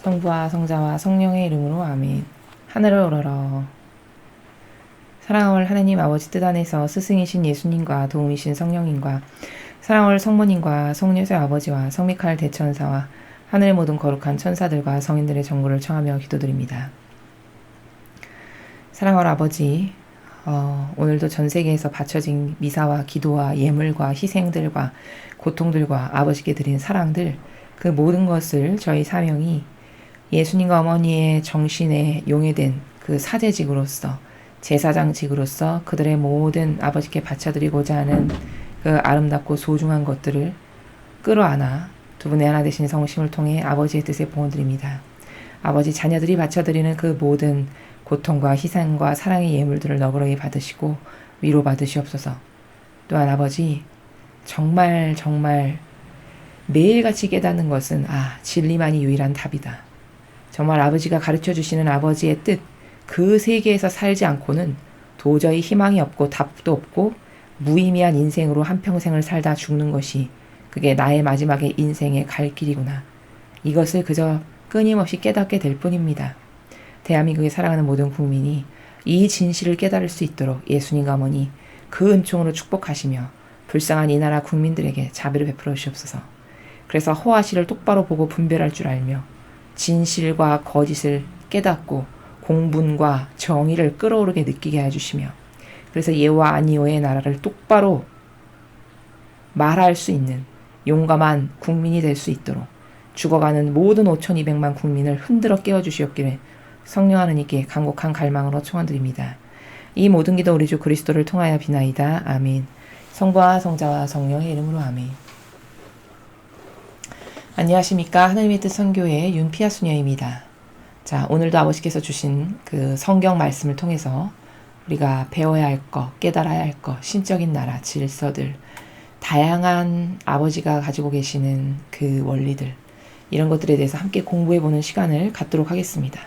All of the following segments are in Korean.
성부와 성자와 성령의 이름으로 아멘. 하늘을 우러러. 사랑할 하나님 아버지 뜻 안에서 스승이신 예수님과 도움이신 성령님과 사랑할 성모님과 성녀의 아버지와 성미카엘 대천사와 하늘의 모든 거룩한 천사들과 성인들의 정보를 청하며 기도드립니다. 사랑할 아버지, 오늘도 전 세계에서 바쳐진 미사와 기도와 예물과 희생들과 고통들과 아버지께 드린 사랑들, 그 모든 것을 저희 사명이 예수님과 어머니의 정신에 용해된 그 사제직으로서 제사장직으로서 그들의 모든 아버지께 바쳐드리고자 하는 그 아름답고 소중한 것들을 끌어안아 두 분의 하나 되신 성심을 통해 아버지의 뜻에 봉헌드립니다. 아버지 자녀들이 바쳐드리는 그 모든 고통과 희생과 사랑의 예물들을 너그러이 받으시고 위로받으시옵소서. 또한 아버지 정말 매일같이 깨닫는 것은 진리만이 유일한 답이다. 정말 아버지가 가르쳐주시는 아버지의 뜻, 그 세계에서 살지 않고는 도저히 희망이 없고 답도 없고 무의미한 인생으로 한평생을 살다 죽는 것이 그게 나의 마지막의 인생의 갈 길이구나. 이것을 그저 끊임없이 깨닫게 될 뿐입니다. 대한민국에 살아가는 모든 국민이 이 진실을 깨달을 수 있도록 예수님과 어머니 그 은총으로 축복하시며 불쌍한 이 나라 국민들에게 자비를 베풀어 주시옵소서. 그래서 허와실을 똑바로 보고 분별할 줄 알며 진실과 거짓을 깨닫고 공분과 정의를 끌어오르게 느끼게 해주시며 그래서 예와 아니오의 나라를 똑바로 말할 수 있는 용감한 국민이 될 수 있도록 죽어가는 모든 5,200만 국민을 흔들어 깨워주시옵기를 성령 하느님께 간곡한 갈망으로 청원드립니다. 이 모든 기도 우리 주 그리스도를 통하여 비나이다. 아멘. 성부와 성자와 성령의 이름으로 아멘. 안녕하십니까. 하나님의 뜻 선교회 윤피아 수녀입니다. 자, 오늘도 아버지께서 주신 그 성경 말씀을 통해서 우리가 배워야 할 것, 깨달아야 할 것, 신적인 나라, 질서들, 다양한 아버지가 가지고 계시는 그 원리들, 이런 것들에 대해서 함께 공부해보는 시간을 갖도록 하겠습니다.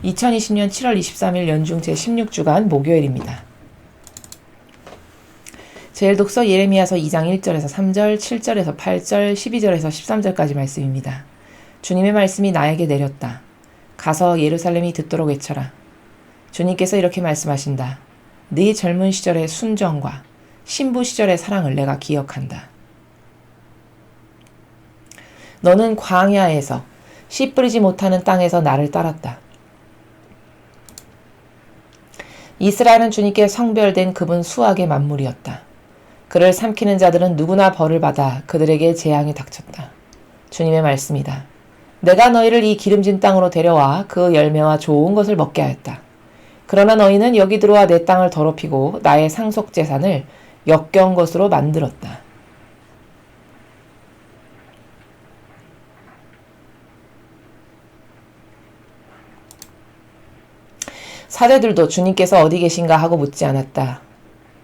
2020년 7월 23일 연중 제16주간 목요일입니다. 제1독서 예레미야서 2장 1절에서 3절, 7절에서 8절, 12절에서 13절까지 말씀입니다. 주님의 말씀이 나에게 내렸다. 가서 예루살렘이 듣도록 외쳐라. 주님께서 이렇게 말씀하신다. 네 젊은 시절의 순정과 신부 시절의 사랑을 내가 기억한다. 너는 광야에서 씨 뿌리지 못하는 땅에서 나를 따랐다. 이스라엘은 주님께 성별된 그분 수학의 만물이었다. 그를 삼키는 자들은 누구나 벌을 받아 그들에게 재앙이 닥쳤다. 주님의 말씀이다. 내가 너희를 이 기름진 땅으로 데려와 그 열매와 좋은 것을 먹게 하였다. 그러나 너희는 여기 들어와 내 땅을 더럽히고 나의 상속재산을 역겨운 것으로 만들었다. 사제들도 주님께서 어디 계신가 하고 묻지 않았다.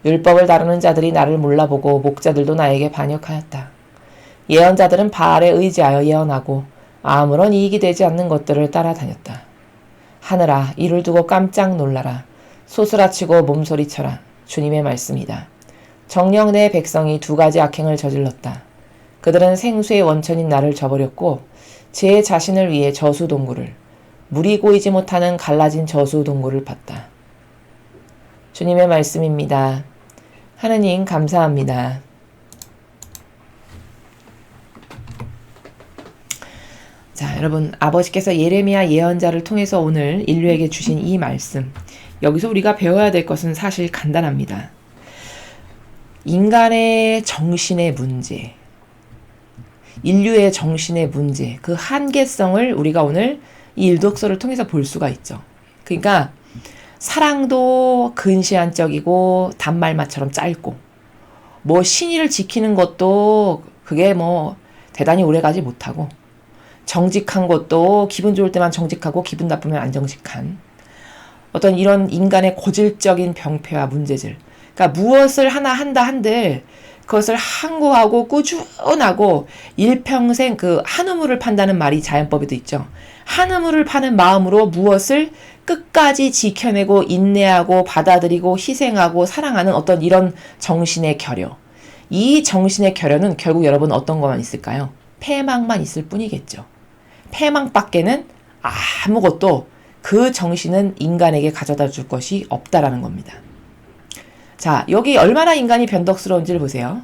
율법을 다루는 자들이 나를 몰라보고 목자들도 나에게 반역하였다. 예언자들은 바알에 의지하여 예언하고 아무런 이익이 되지 않는 것들을 따라다녔다. 하늘아, 이를 두고 깜짝 놀라라. 소스라치고 몸소리쳐라. 주님의 말씀이다. 정녕 내 백성이 두 가지 악행을 저질렀다. 그들은 생수의 원천인 나를 저버렸고 제 자신을 위해 저수동굴을, 물이 고이지 못하는 갈라진 저수동굴을 팠다. 주님의 말씀입니다. 하느님 감사합니다. 자, 여러분, 아버지께서 예레미야 예언자를 통해서 오늘 인류에게 주신 이 말씀, 여기서 우리가 배워야 될 것은 사실 간단합니다. 인간의 정신의 문제, 인류의 정신의 문제, 그 한계성을 우리가 오늘 이 일독서를 통해서 볼 수가 있죠. 그러니까 사랑도 근시안적이고 단말마처럼 짧고 신의를 지키는 것도 그게 대단히 오래가지 못하고 정직한 것도 기분 좋을 때만 정직하고 기분 나쁘면 안 정직한 어떤 이런 인간의 고질적인 병폐와 문제들, 그러니까 무엇을 하나 한다 한들 그것을 항고하고 꾸준하고 일평생 그 한우물을 판다는 말이 자연법에도 있죠. 한우물을 파는 마음으로 무엇을 끝까지 지켜내고 인내하고 받아들이고 희생하고 사랑하는 어떤 이런 정신의 결여. 이 정신의 결여는 결국 여러분 어떤 것만 있을까요? 패망만 있을 뿐이겠죠. 패망밖에는 아무것도 그 정신은 인간에게 가져다 줄 것이 없다라는 겁니다. 자, 여기 얼마나 인간이 변덕스러운지를 보세요.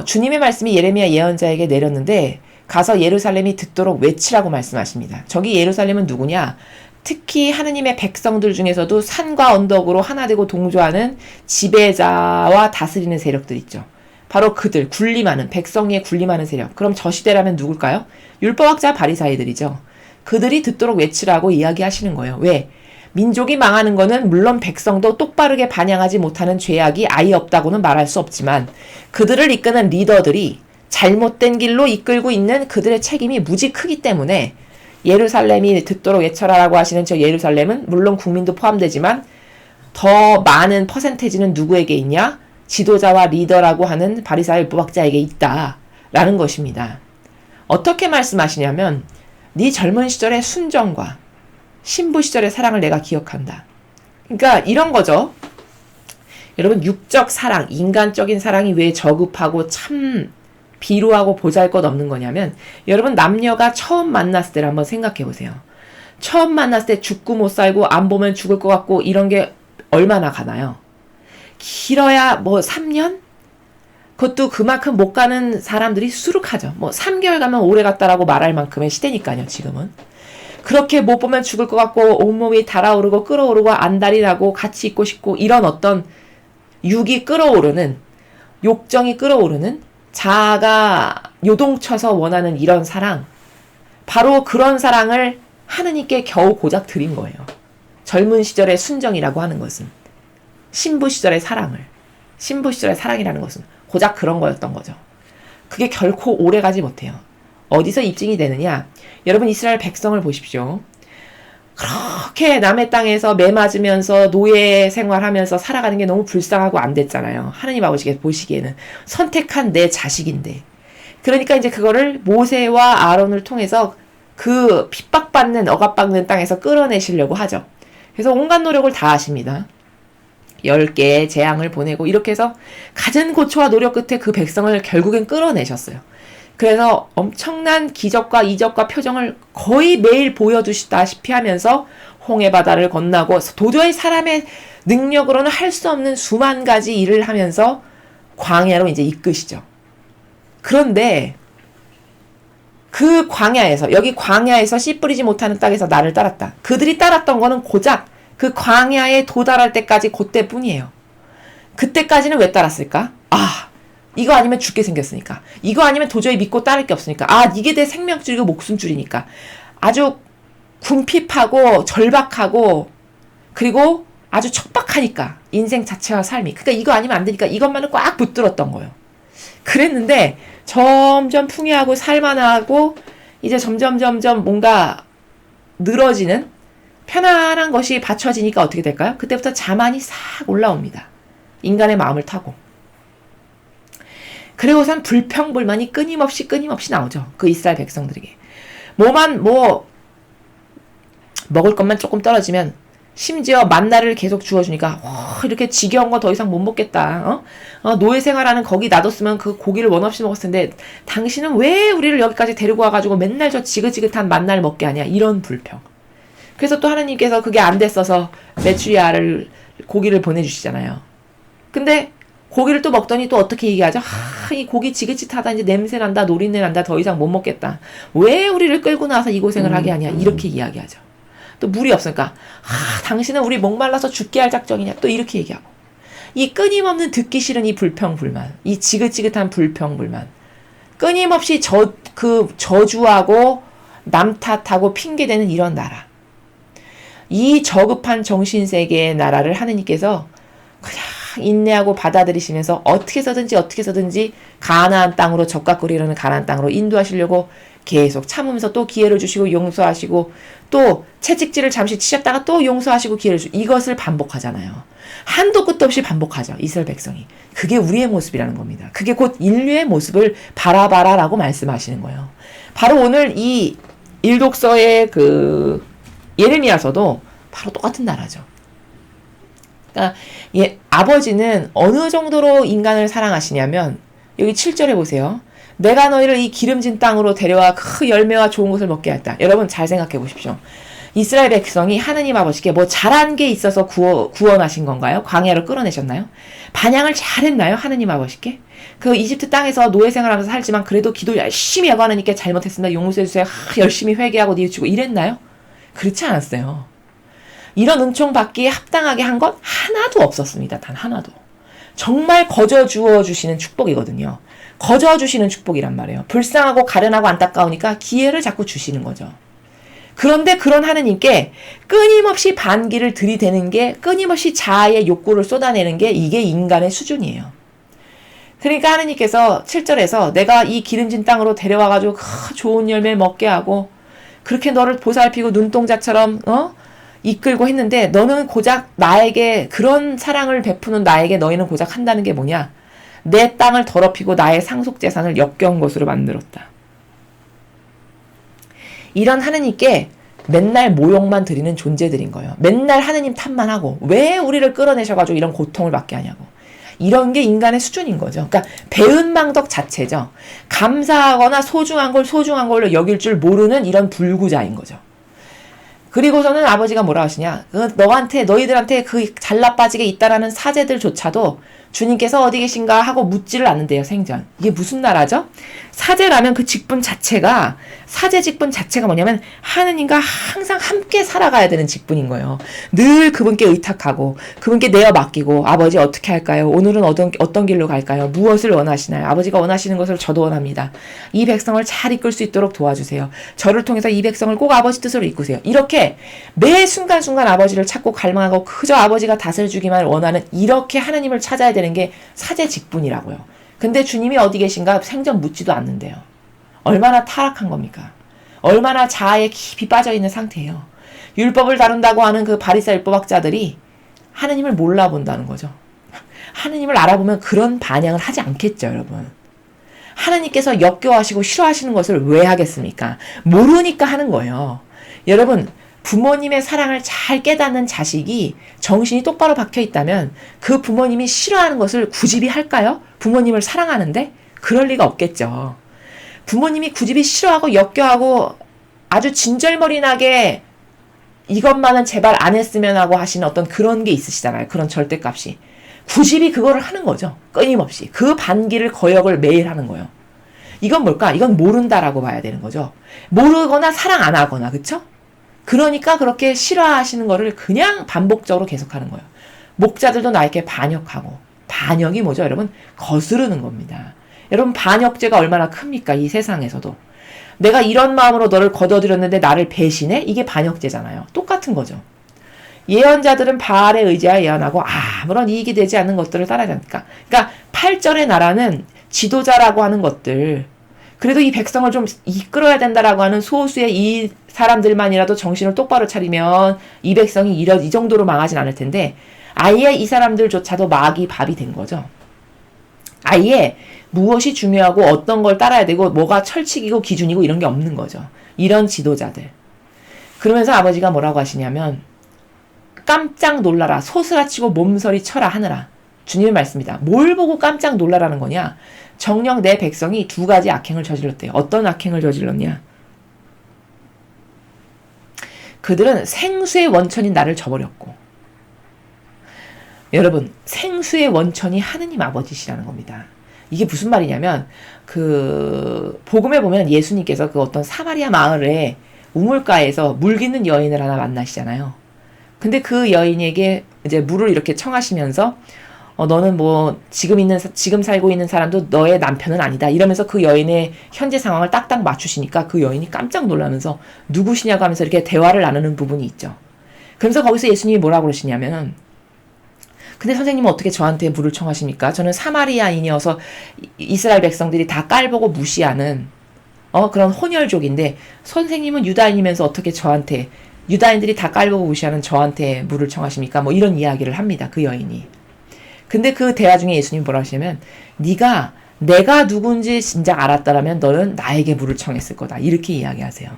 주님의 말씀이 예레미야 예언자에게 내렸는데 가서 예루살렘이 듣도록 외치라고 말씀하십니다. 저기 예루살렘은 누구냐? 특히 하느님의 백성들 중에서도 산과 언덕으로 하나 되고 동조하는 지배자와 다스리는 세력들 있죠. 바로 그들, 군림하는, 백성 위에 군림하는 세력. 그럼 저 시대라면 누굴까요? 율법학자 바리사이들이죠. 그들이 듣도록 외치라고 이야기하시는 거예요. 왜? 민족이 망하는 거는 물론 백성도 똑바르게 반영하지 못하는 죄악이 아예 없다고는 말할 수 없지만 그들을 이끄는 리더들이 잘못된 길로 이끌고 있는 그들의 책임이 무지 크기 때문에 예루살렘이 듣도록 외쳐라라고 하시는 저 예루살렘은 물론 국민도 포함되지만 더 많은 퍼센테이지는 누구에게 있냐? 지도자와 리더라고 하는 바리사의 율법학자에게 있다라는 것입니다. 어떻게 말씀하시냐면 네 젊은 시절의 순정과 신부 시절의 사랑을 내가 기억한다. 그러니까 이런 거죠. 여러분 육적 사랑, 인간적인 사랑이 왜 저급하고 참 비루하고 보잘것없는 거냐면 여러분 남녀가 처음 만났을 때를 한번 생각해 보세요. 처음 만났을 때 죽고 못 살고 안 보면 죽을 것 같고 이런 게 얼마나 가나요? 길어야 뭐 3년? 그것도 그만큼 못 가는 사람들이 수룩하죠. 뭐 3개월 가면 오래 갔다라고 말할 만큼의 시대니까요, 지금은. 그렇게 못 보면 죽을 것 같고 온몸이 달아오르고 끓어오르고 안달이 나고 같이 있고 싶고 이런 어떤 육이 끓어오르는, 욕정이 끓어오르는 자아가 요동쳐서 원하는 이런 사랑, 바로 그런 사랑을 하느님께 겨우 고작 드린 거예요. 젊은 시절의 순정이라고 하는 것은 신부 시절의 사랑을, 신부 시절의 사랑이라는 것은 고작 그런 거였던 거죠. 그게 결코 오래가지 못해요. 어디서 입증이 되느냐? 여러분 이스라엘 백성을 보십시오. 그렇게 남의 땅에서 매 맞으면서 노예 생활하면서 살아가는 게 너무 불쌍하고 안 됐잖아요. 하느님 아버지가 보시기에는 선택한 내 자식인데. 그러니까 이제 그거를 모세와 아론을 통해서 그 핍박받는 억압받는 땅에서 끌어내시려고 하죠. 그래서 온갖 노력을 다 하십니다. 10개의 재앙을 보내고 이렇게 해서 갖은 고초와 노력 끝에 그 백성을 결국엔 끌어내셨어요. 그래서 엄청난 기적과 이적과 표정을 거의 매일 보여주시다시피 하면서 홍해 바다를 건너고 도저히 사람의 능력으로는 할 수 없는 수만 가지 일을 하면서 광야로 이제 이끄시죠. 그런데 그 광야에서, 여기 광야에서 씨 뿌리지 못하는 땅에서 나를 따랐다. 그들이 따랐던 거는 고작 그 광야에 도달할 때까지 그때뿐이에요. 그때까지는 왜 따랐을까? 이거 아니면 죽게 생겼으니까. 이거 아니면 도저히 믿고 따를 게 없으니까. 이게 내 생명줄이고 목숨줄이니까. 아주 궁핍하고 절박하고 그리고 아주 척박하니까. 인생 자체와 삶이. 그러니까 이거 아니면 안 되니까 이것만은 꽉 붙들었던 거예요. 그랬는데 점점 풍요하고 살만하고 이제 점점 뭔가 늘어지는 편안한 것이 받쳐지니까 어떻게 될까요? 그때부터 자만이 싹 올라옵니다. 인간의 마음을 타고. 그리고선 불평불만이 끊임없이 나오죠. 그 이스라엘 백성들에게. 먹을 것만 조금 떨어지면 심지어 만나를 계속 주어주니까 이렇게 지겨운 거 더 이상 못 먹겠다. 노예 생활하는 거기 놔뒀으면 그 고기를 원 없이 먹었을 텐데 당신은 왜 우리를 여기까지 데리고 와가지고 맨날 저 지긋지긋한 만나를 먹게 하냐. 이런 불평. 그래서 또 하나님께서 그게 안 됐어서 메추리아를 고기를 보내주시잖아요. 근데 고기를 또 먹더니 또 어떻게 얘기하죠? 이 고기 지긋지긋하다. 이제 냄새 난다. 노린내 난다. 더 이상 못 먹겠다. 왜 우리를 끌고 나와서 이 고생을 하게 하냐. 이렇게 이야기하죠. 또 물이 없으니까 당신은 우리 목말라서 죽게 할 작정이냐. 또 이렇게 얘기하고. 이 끊임없는 듣기 싫은 이 불평불만. 이 지긋지긋한 불평불만. 끊임없이 저주하고 남 탓하고 핑계대는 이런 나라. 이 저급한 정신세계의 나라를 하느님께서 그냥 인내하고 받아들이시면서 어떻게 해서든지 가나안 땅으로 적각거리려는 가나안 땅으로 인도하시려고 계속 참으면서 또 기회를 주시고 용서하시고 또 채찍질을 잠시 치셨다가 또 용서하시고 기회를 주시고 이것을 반복하잖아요. 한도 끝도 없이 반복하죠. 이스라엘 백성이. 그게 우리의 모습이라는 겁니다. 그게 곧 인류의 모습을 바라봐라라고 말씀하시는 거예요. 바로 오늘 이 일독서의 그 예레미야서도 바로 똑같은 나라죠. 그러니까 아버지는 어느 정도로 인간을 사랑하시냐면 여기 7절에 보세요. 내가 너희를 이 기름진 땅으로 데려와 그 열매와 좋은 것을 먹게 했다. 여러분 잘 생각해 보십시오. 이스라엘 백성이 하느님 아버지께 뭐 잘한 게 있어서 구원하신 건가요? 광야를 끌어내셨나요? 반향을 잘했나요? 하느님 아버지께? 그 이집트 땅에서 노예 생활하면서 살지만 그래도 기도 열심히 하고 하느님께 잘못했습니다. 용서해주세요. 열심히 회개하고 뉘우치고 이랬나요? 그렇지 않았어요. 이런 은총 받기에 합당하게 한 건 하나도 없었습니다. 단 하나도. 정말 거저 주어주시는 축복이거든요. 거저 주시는 축복이란 말이에요. 불쌍하고 가련하고 안타까우니까 기회를 자꾸 주시는 거죠. 그런데 그런 하느님께 끊임없이 반기를 들이대는 게, 끊임없이 자아의 욕구를 쏟아내는 게 이게 인간의 수준이에요. 그러니까 하느님께서 7절에서 내가 이 기름진 땅으로 데려와가지고 좋은 열매 먹게 하고 그렇게 너를 보살피고 눈동자처럼 이끌고 했는데 너는 고작 나에게 그런 사랑을 베푸는 나에게 너희는 고작 한다는 게 뭐냐? 내 땅을 더럽히고 나의 상속재산을 역겨운 것으로 만들었다. 이런 하느님께 맨날 모욕만 드리는 존재들인 거예요. 맨날 하느님 탓만 하고 왜 우리를 끌어내셔가지고 이런 고통을 받게 하냐고. 이런 게 인간의 수준인 거죠. 그러니까 배은망덕 자체죠. 감사하거나 소중한 걸 소중한 걸로 여길 줄 모르는 이런 불구자인 거죠. 그리고서는 아버지가 뭐라 하시냐. 너희들한테 그 잘나빠지게 있다라는 사제들조차도 주님께서 어디 계신가 하고 묻지를 않는데요, 생전. 이게 무슨 나라죠? 사제라면 그 직분 자체가, 사제 직분 자체가 뭐냐면 하느님과 항상 함께 살아가야 되는 직분인 거예요. 늘 그분께 의탁하고 그분께 내어 맡기고 아버지 어떻게 할까요? 오늘은 어떤 길로 갈까요? 무엇을 원하시나요? 아버지가 원하시는 것을 저도 원합니다. 이 백성을 잘 이끌 수 있도록 도와주세요. 저를 통해서 이 백성을 꼭 아버지 뜻으로 이끄세요. 이렇게 매 순간순간 아버지를 찾고 갈망하고 그저 아버지가 다스려주기만 원하는, 이렇게 하느님을 찾아야 되는 게 사제 직분이라고요. 근데 주님이 어디 계신가 생전 묻지도 않는데요. 얼마나 타락한 겁니까? 얼마나 자아에 깊이 빠져있는 상태예요. 율법을 다룬다고 하는 그 바리새 율법학자들이 하느님을 몰라본다는 거죠. 하느님을 알아보면 그런 반향을 하지 않겠죠, 여러분. 하느님께서 역겨워하시고 싫어하시는 것을 왜 하겠습니까? 모르니까 하는 거예요. 여러분, 부모님의 사랑을 잘 깨닫는 자식이 정신이 똑바로 박혀 있다면 그 부모님이 싫어하는 것을 굳이 할까요? 부모님을 사랑하는데? 그럴 리가 없겠죠. 부모님이 굳이 싫어하고 역겨하고 아주 진절머리나게 이것만은 제발 안 했으면 하고 하시는 어떤 그런 게 있으시잖아요. 그런 절대값이. 굳이 그거를 하는 거죠. 끊임없이. 그 반기를 거역을 매일 하는 거예요. 이건 뭘까? 이건 모른다라고 봐야 되는 거죠. 모르거나 사랑 안 하거나, 그쵸? 그러니까 그렇게 싫어하시는 거를 그냥 반복적으로 계속하는 거예요. 목자들도 나에게 반역하고, 반역이 뭐죠, 여러분? 거스르는 겁니다. 여러분, 반역죄가 얼마나 큽니까, 이 세상에서도. 내가 이런 마음으로 너를 거둬들였는데 나를 배신해? 이게 반역죄잖아요. 똑같은 거죠. 예언자들은 바알에 의지하여 예언하고 아무런 이익이 되지 않는 것들을 따라잡니까? 그러니까 8절의 나라는 지도자라고 하는 것들, 그래도 이 백성을 좀 이끌어야 된다라고 하는 소수의 이 사람들만이라도 정신을 똑바로 차리면 이 백성이 이 정도로 망하진 않을 텐데 아예 이 사람들조차도 마귀 밥이 된 거죠. 아예 무엇이 중요하고 어떤 걸 따라야 되고 뭐가 철칙이고 기준이고 이런 게 없는 거죠. 이런 지도자들. 그러면서 아버지가 뭐라고 하시냐면 깜짝 놀라라, 소스라치고 몸서리 쳐라 하느라. 주님의 말씀입니다. 뭘 보고 깜짝 놀라라는 거냐? 정녕 내 백성이 두 가지 악행을 저질렀대요. 어떤 악행을 저질렀냐? 그들은 생수의 원천인 나를 저버렸고. 여러분, 생수의 원천이 하느님 아버지시라는 겁니다. 이게 무슨 말이냐면 그 복음에 보면 예수님께서 그 어떤 사마리아 마을에 우물가에서 물 깃는 여인을 하나 만나시잖아요. 근데 그 여인에게 이제 물을 이렇게 청하시면서 너는 뭐 지금 살고 있는 사람도 너의 남편은 아니다. 이러면서 그 여인의 현재 상황을 딱딱 맞추시니까 그 여인이 깜짝 놀라면서 누구시냐고 하면서 이렇게 대화를 나누는 부분이 있죠. 그러면서 거기서 예수님이 뭐라고 그러시냐면 근데 선생님은 어떻게 저한테 물을 청하십니까? 저는 사마리아인이어서 이스라엘 백성들이 다 깔보고 무시하는 그런 혼혈족인데 선생님은 유다인이면서 어떻게 저한테 유다인들이 다 깔보고 무시하는 저한테 물을 청하십니까? 뭐 이런 이야기를 합니다. 그 여인이. 근데 그 대화 중에 예수님이 뭐라 하시냐면 네가 내가 누군지 진작 알았다라면 너는 나에게 물을 청했을 거다. 이렇게 이야기하세요.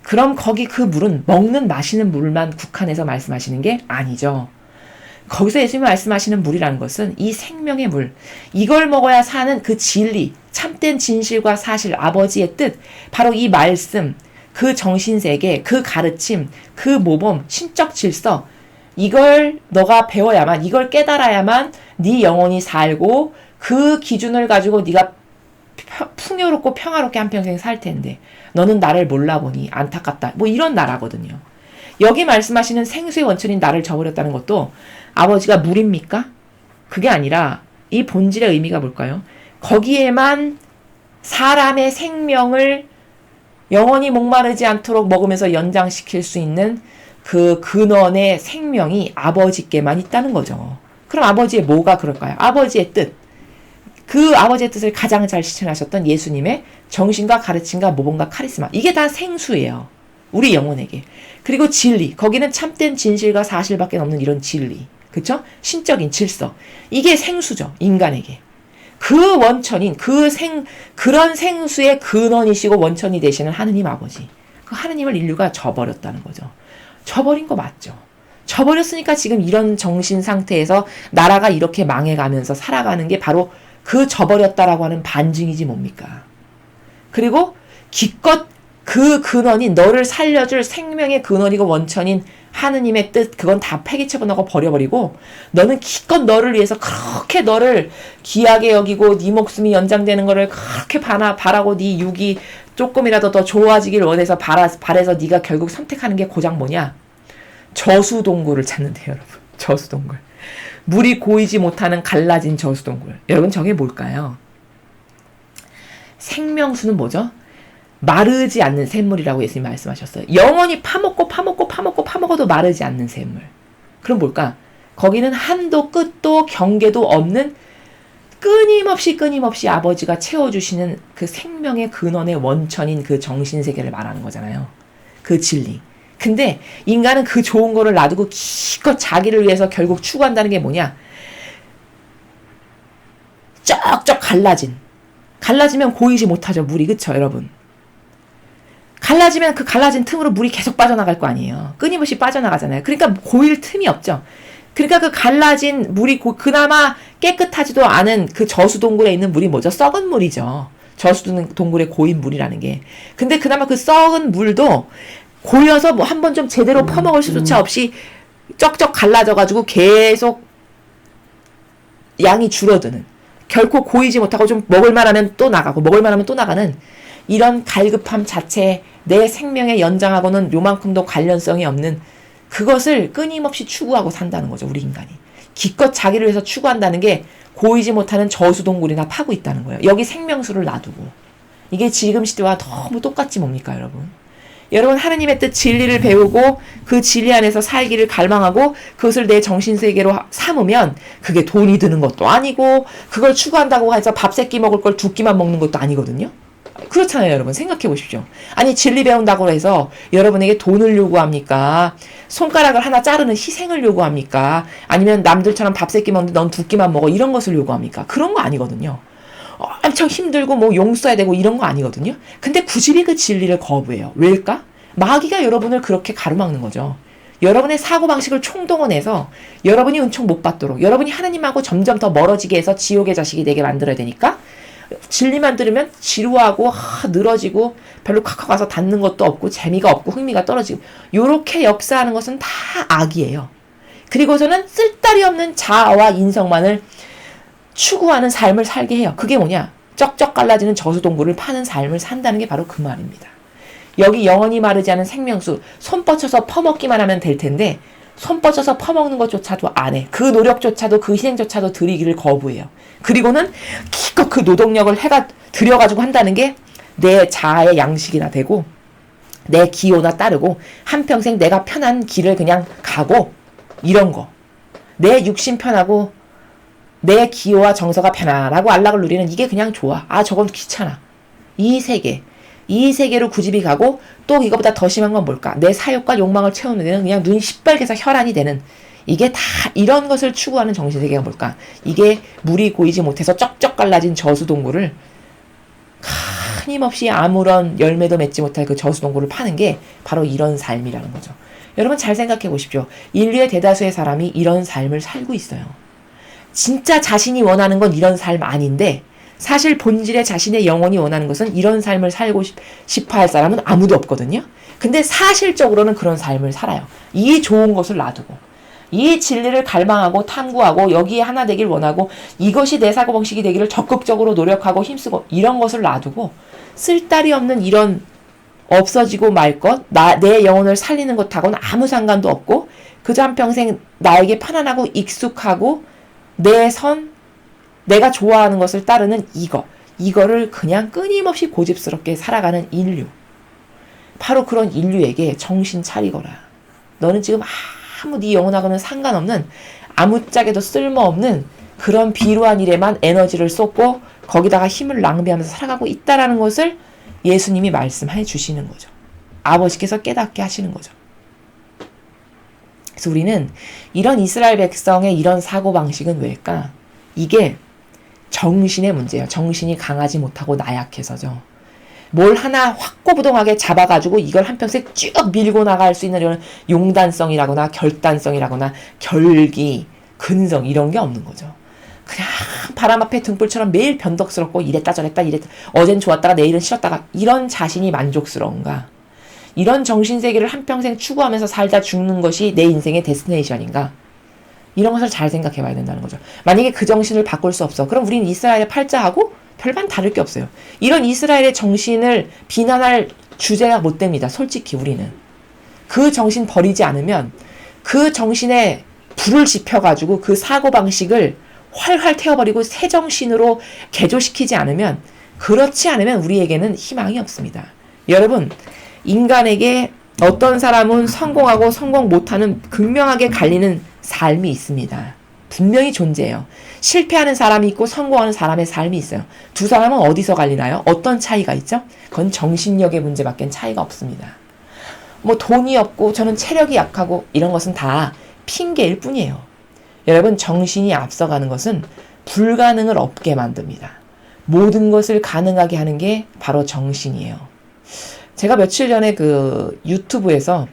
그럼 거기 그 물은 먹는 마시는 물만 국한해서 말씀하시는 게 아니죠. 거기서 예수님이 말씀하시는 물이라는 것은 이 생명의 물, 이걸 먹어야 사는 그 진리, 참된 진실과 사실, 아버지의 뜻, 바로 이 말씀, 그 정신세계, 그 가르침, 그 모범, 신적 질서, 이걸 너가 배워야만, 이걸 깨달아야만 네 영혼이 살고 그 기준을 가지고 네가 풍요롭고 평화롭게 한평생 살 텐데 너는 나를 몰라보니 안타깝다. 뭐 이런 나라거든요. 여기 말씀하시는 생수의 원천인 나를 저버렸다는 것도 아버지가 물입니까? 그게 아니라 이 본질의 의미가 뭘까요? 거기에만 사람의 생명을 영원히 목마르지 않도록 먹으면서 연장시킬 수 있는 그 근원의 생명이 아버지께만 있다는 거죠. 그럼 아버지의 뭐가 그럴까요? 아버지의 뜻. 그 아버지의 뜻을 가장 잘 실천하셨던 예수님의 정신과 가르침과 모범과 카리스마. 이게 다 생수예요. 우리 영혼에게. 그리고 진리. 거기는 참된 진실과 사실밖에 없는 이런 진리. 그쵸? 신적인 질서. 이게 생수죠. 인간에게. 그 원천인, 그런 생수의 근원이시고 원천이 되시는 하느님 아버지. 그 하느님을 인류가 저버렸다는 거죠. 저버린 거 맞죠. 저버렸으니까 지금 이런 정신 상태에서 나라가 이렇게 망해가면서 살아가는 게 바로 그 저버렸다라고 하는 반증이지 뭡니까? 그리고 기껏 그 근원인 너를 살려줄 생명의 근원이고 원천인 하느님의 뜻 그건 다 폐기처분하고 버려버리고 너는 기껏 너를 위해서 그렇게 너를 귀하게 여기고 네 목숨이 연장되는 거를 그렇게 바라고 네 육이 조금이라도 더 좋아지길 원해서 바래서 네가 결국 선택하는 게 고작 뭐냐? 저수동굴을 찾는데요, 여러분. 저수동굴. 물이 고이지 못하는 갈라진 저수동굴. 여러분 저게 뭘까요? 생명수는 뭐죠? 마르지 않는 샘물이라고 예수님이 말씀하셨어요. 영원히 파먹어도 마르지 않는 샘물. 그럼 뭘까? 거기는 한도 끝도 경계도 없는 끊임없이 아버지가 채워주시는 그 생명의 근원의 원천인 그 정신세계를 말하는 거잖아요. 그 진리. 근데 인간은 그 좋은 거를 놔두고 기껏 자기를 위해서 결국 추구한다는 게 뭐냐? 쩍쩍 갈라지면 고이지 못하죠. 물이. 그쵸 여러분? 갈라지면 그 갈라진 틈으로 물이 계속 빠져나갈 거 아니에요. 끊임없이 빠져나가잖아요. 그러니까 고일 틈이 없죠. 그러니까 그 갈라진 물이 그나마 깨끗하지도 않은 그 저수동굴에 있는 물이 뭐죠? 썩은 물이죠. 저수동굴에 고인 물이라는 게. 근데 그나마 그 썩은 물도 고여서 뭐 한 번 좀 제대로 퍼먹을 수조차 없이 쩍쩍 갈라져가지고 계속 양이 줄어드는. 결코 고이지 못하고 좀 먹을만 하면 또 나가고 먹을만 하면 또 나가는 이런 갈급함 자체 내 생명에 연장하고는 요만큼도 관련성이 없는 그것을 끊임없이 추구하고 산다는 거죠. 우리 인간이. 기껏 자기를 위해서 추구한다는 게 고이지 못하는 저수동굴이나 파고 있다는 거예요. 여기 생명수를 놔두고. 이게 지금 시대와 너무 똑같지 뭡니까 여러분. 여러분 하느님의 뜻 진리를 배우고 그 진리 안에서 살기를 갈망하고 그것을 내 정신세계로 삼으면 그게 돈이 드는 것도 아니고 그걸 추구한다고 해서 밥 3끼 먹을 걸 2끼만 먹는 것도 아니거든요. 그렇잖아요 여러분. 생각해 보십시오. 아니 진리 배운다고 해서 여러분에게 돈을 요구합니까? 손가락을 하나 자르는 희생을 요구합니까? 아니면 남들처럼 밥 3끼 먹는데 넌 2끼만 먹어 이런 것을 요구합니까? 그런 거 아니거든요. 엄청 힘들고 뭐 용 써야 되고 이런 거 아니거든요. 근데 굳이 그 진리를 거부해요. 왜일까? 마귀가 여러분을 그렇게 가로막는 거죠. 여러분의 사고방식을 총동원해서 여러분이 은총 못 받도록 여러분이 하나님하고 점점 더 멀어지게 해서 지옥의 자식이 되게 만들어야 되니까 진리만 들으면 지루하고 늘어지고 별로 콱콱 와서 닿는 것도 없고 재미가 없고 흥미가 떨어지고 요렇게 역사하는 것은 다 악이에요. 그리고서는 쓸데리 없는 자아와 인성만을 추구하는 삶을 살게 해요. 그게 뭐냐? 쩍쩍 갈라지는 저수동굴을 파는 삶을 산다는 게 바로 그 말입니다. 여기 영원히 마르지 않은 생명수 손 뻗쳐서 퍼먹기만 하면 될 텐데 손 뻗쳐서 퍼먹는 것조차도 안 해. 그 노력조차도 그 희생조차도 드리기를 거부해요. 그리고는 기껏 그 노동력을 들여가지고 한다는 게 내 자아의 양식이나 되고 내 기호나 따르고 한평생 내가 편한 길을 그냥 가고 이런 거. 내 육신 편하고 내 기호와 정서가 편안하고 안락을 누리는 이게 그냥 좋아. 아 저건 귀찮아. 이 세계로 구집이 가고 또 이거보다 더 심한 건 뭘까? 내 사욕과 욕망을 채우는 데는 그냥 눈이 시뻘개서 혈안이 되는 이게 다 이런 것을 추구하는 정신세계가 뭘까? 이게 물이 고이지 못해서 쩍쩍 갈라진 저수동굴을 끊임없이 아무런 열매도 맺지 못할 그 저수동굴을 파는 게 바로 이런 삶이라는 거죠. 여러분 잘 생각해 보십시오. 인류의 대다수의 사람이 이런 삶을 살고 있어요. 진짜 자신이 원하는 건 이런 삶 아닌데 사실 본질의 자신의 영혼이 원하는 것은 이런 삶을 살고 싶어 할 사람은 아무도 없거든요. 근데 사실적으로는 그런 삶을 살아요. 이 좋은 것을 놔두고 이 진리를 갈망하고 탐구하고 여기에 하나 되길 원하고 이것이 내 사고방식이 되기를 적극적으로 노력하고 힘쓰고 이런 것을 놔두고 쓸데리 없는 이런 없어지고 말 것, 내 영혼을 살리는 것하고는 아무 상관도 없고 그저 한평생 나에게 편안하고 익숙하고 내가 좋아하는 것을 따르는 이거를 그냥 끊임없이 고집스럽게 살아가는 인류. 바로 그런 인류에게 정신 차리거라. 너는 지금 아무 네 영혼하고는 상관없는 아무짝에도 쓸모없는 그런 비루한 일에만 에너지를 쏟고 거기다가 힘을 낭비하면서 살아가고 있다라는 것을 예수님이 말씀해 주시는 거죠. 아버지께서 깨닫게 하시는 거죠. 그래서 우리는 이런 이스라엘 백성의 이런 사고방식은 왜일까? 이게 정신의 문제예요. 정신이 강하지 못하고 나약해서죠. 뭘 하나 확고부동하게 잡아가지고 이걸 한평생 쭉 밀고 나갈 수 있는 이런 용단성이라거나 결단성이라거나 결기, 근성 이런 게 없는 거죠. 그냥 바람 앞에 등불처럼 매일 변덕스럽고 이랬다 저랬다 어젠 좋았다가 내일은 싫었다가 이런 자신이 만족스러운가? 이런 정신세계를 한평생 추구하면서 살다 죽는 것이 내 인생의 데스티네이션인가? 이런 것을 잘 생각해 봐야 된다는 거죠. 만약에 그 정신을 바꿀 수 없어. 그럼 우리는 이스라엘의 팔자하고 별반 다를 게 없어요. 이런 이스라엘의 정신을 비난할 주제가 못 됩니다. 솔직히 우리는. 그 정신 버리지 않으면 그 정신에 불을 지펴가지고 그 사고방식을 활활 태워버리고 새 정신으로 개조시키지 않으면 그렇지 않으면 우리에게는 희망이 없습니다. 여러분 인간에게 어떤 사람은 성공하고 성공 못하는 극명하게 갈리는 삶이 있습니다. 분명히 존재해요. 실패하는 사람이 있고 성공하는 사람의 삶이 있어요. 두 사람은 어디서 갈리나요? 어떤 차이가 있죠? 그건 정신력의 문제밖에 차이가 없습니다. 뭐 돈이 없고 저는 체력이 약하고 이런 것은 다 핑계일 뿐이에요. 여러분 정신이 앞서가는 것은 불가능을 없게 만듭니다. 모든 것을 가능하게 하는 게 바로 정신이에요. 제가 며칠 전에 그 유튜브에서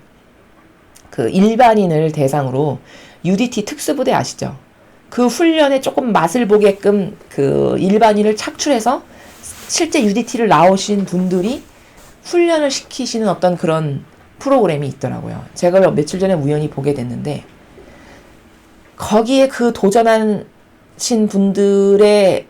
그 일반인을 대상으로 UDT 특수부대 아시죠? 그 훈련에 조금 맛을 보게끔 그 일반인을 착출해서 실제 UDT를 나오신 분들이 훈련을 시키시는 어떤 그런 프로그램이 있더라고요. 제가 며칠 전에 우연히 보게 됐는데 거기에 그 도전하신 분들의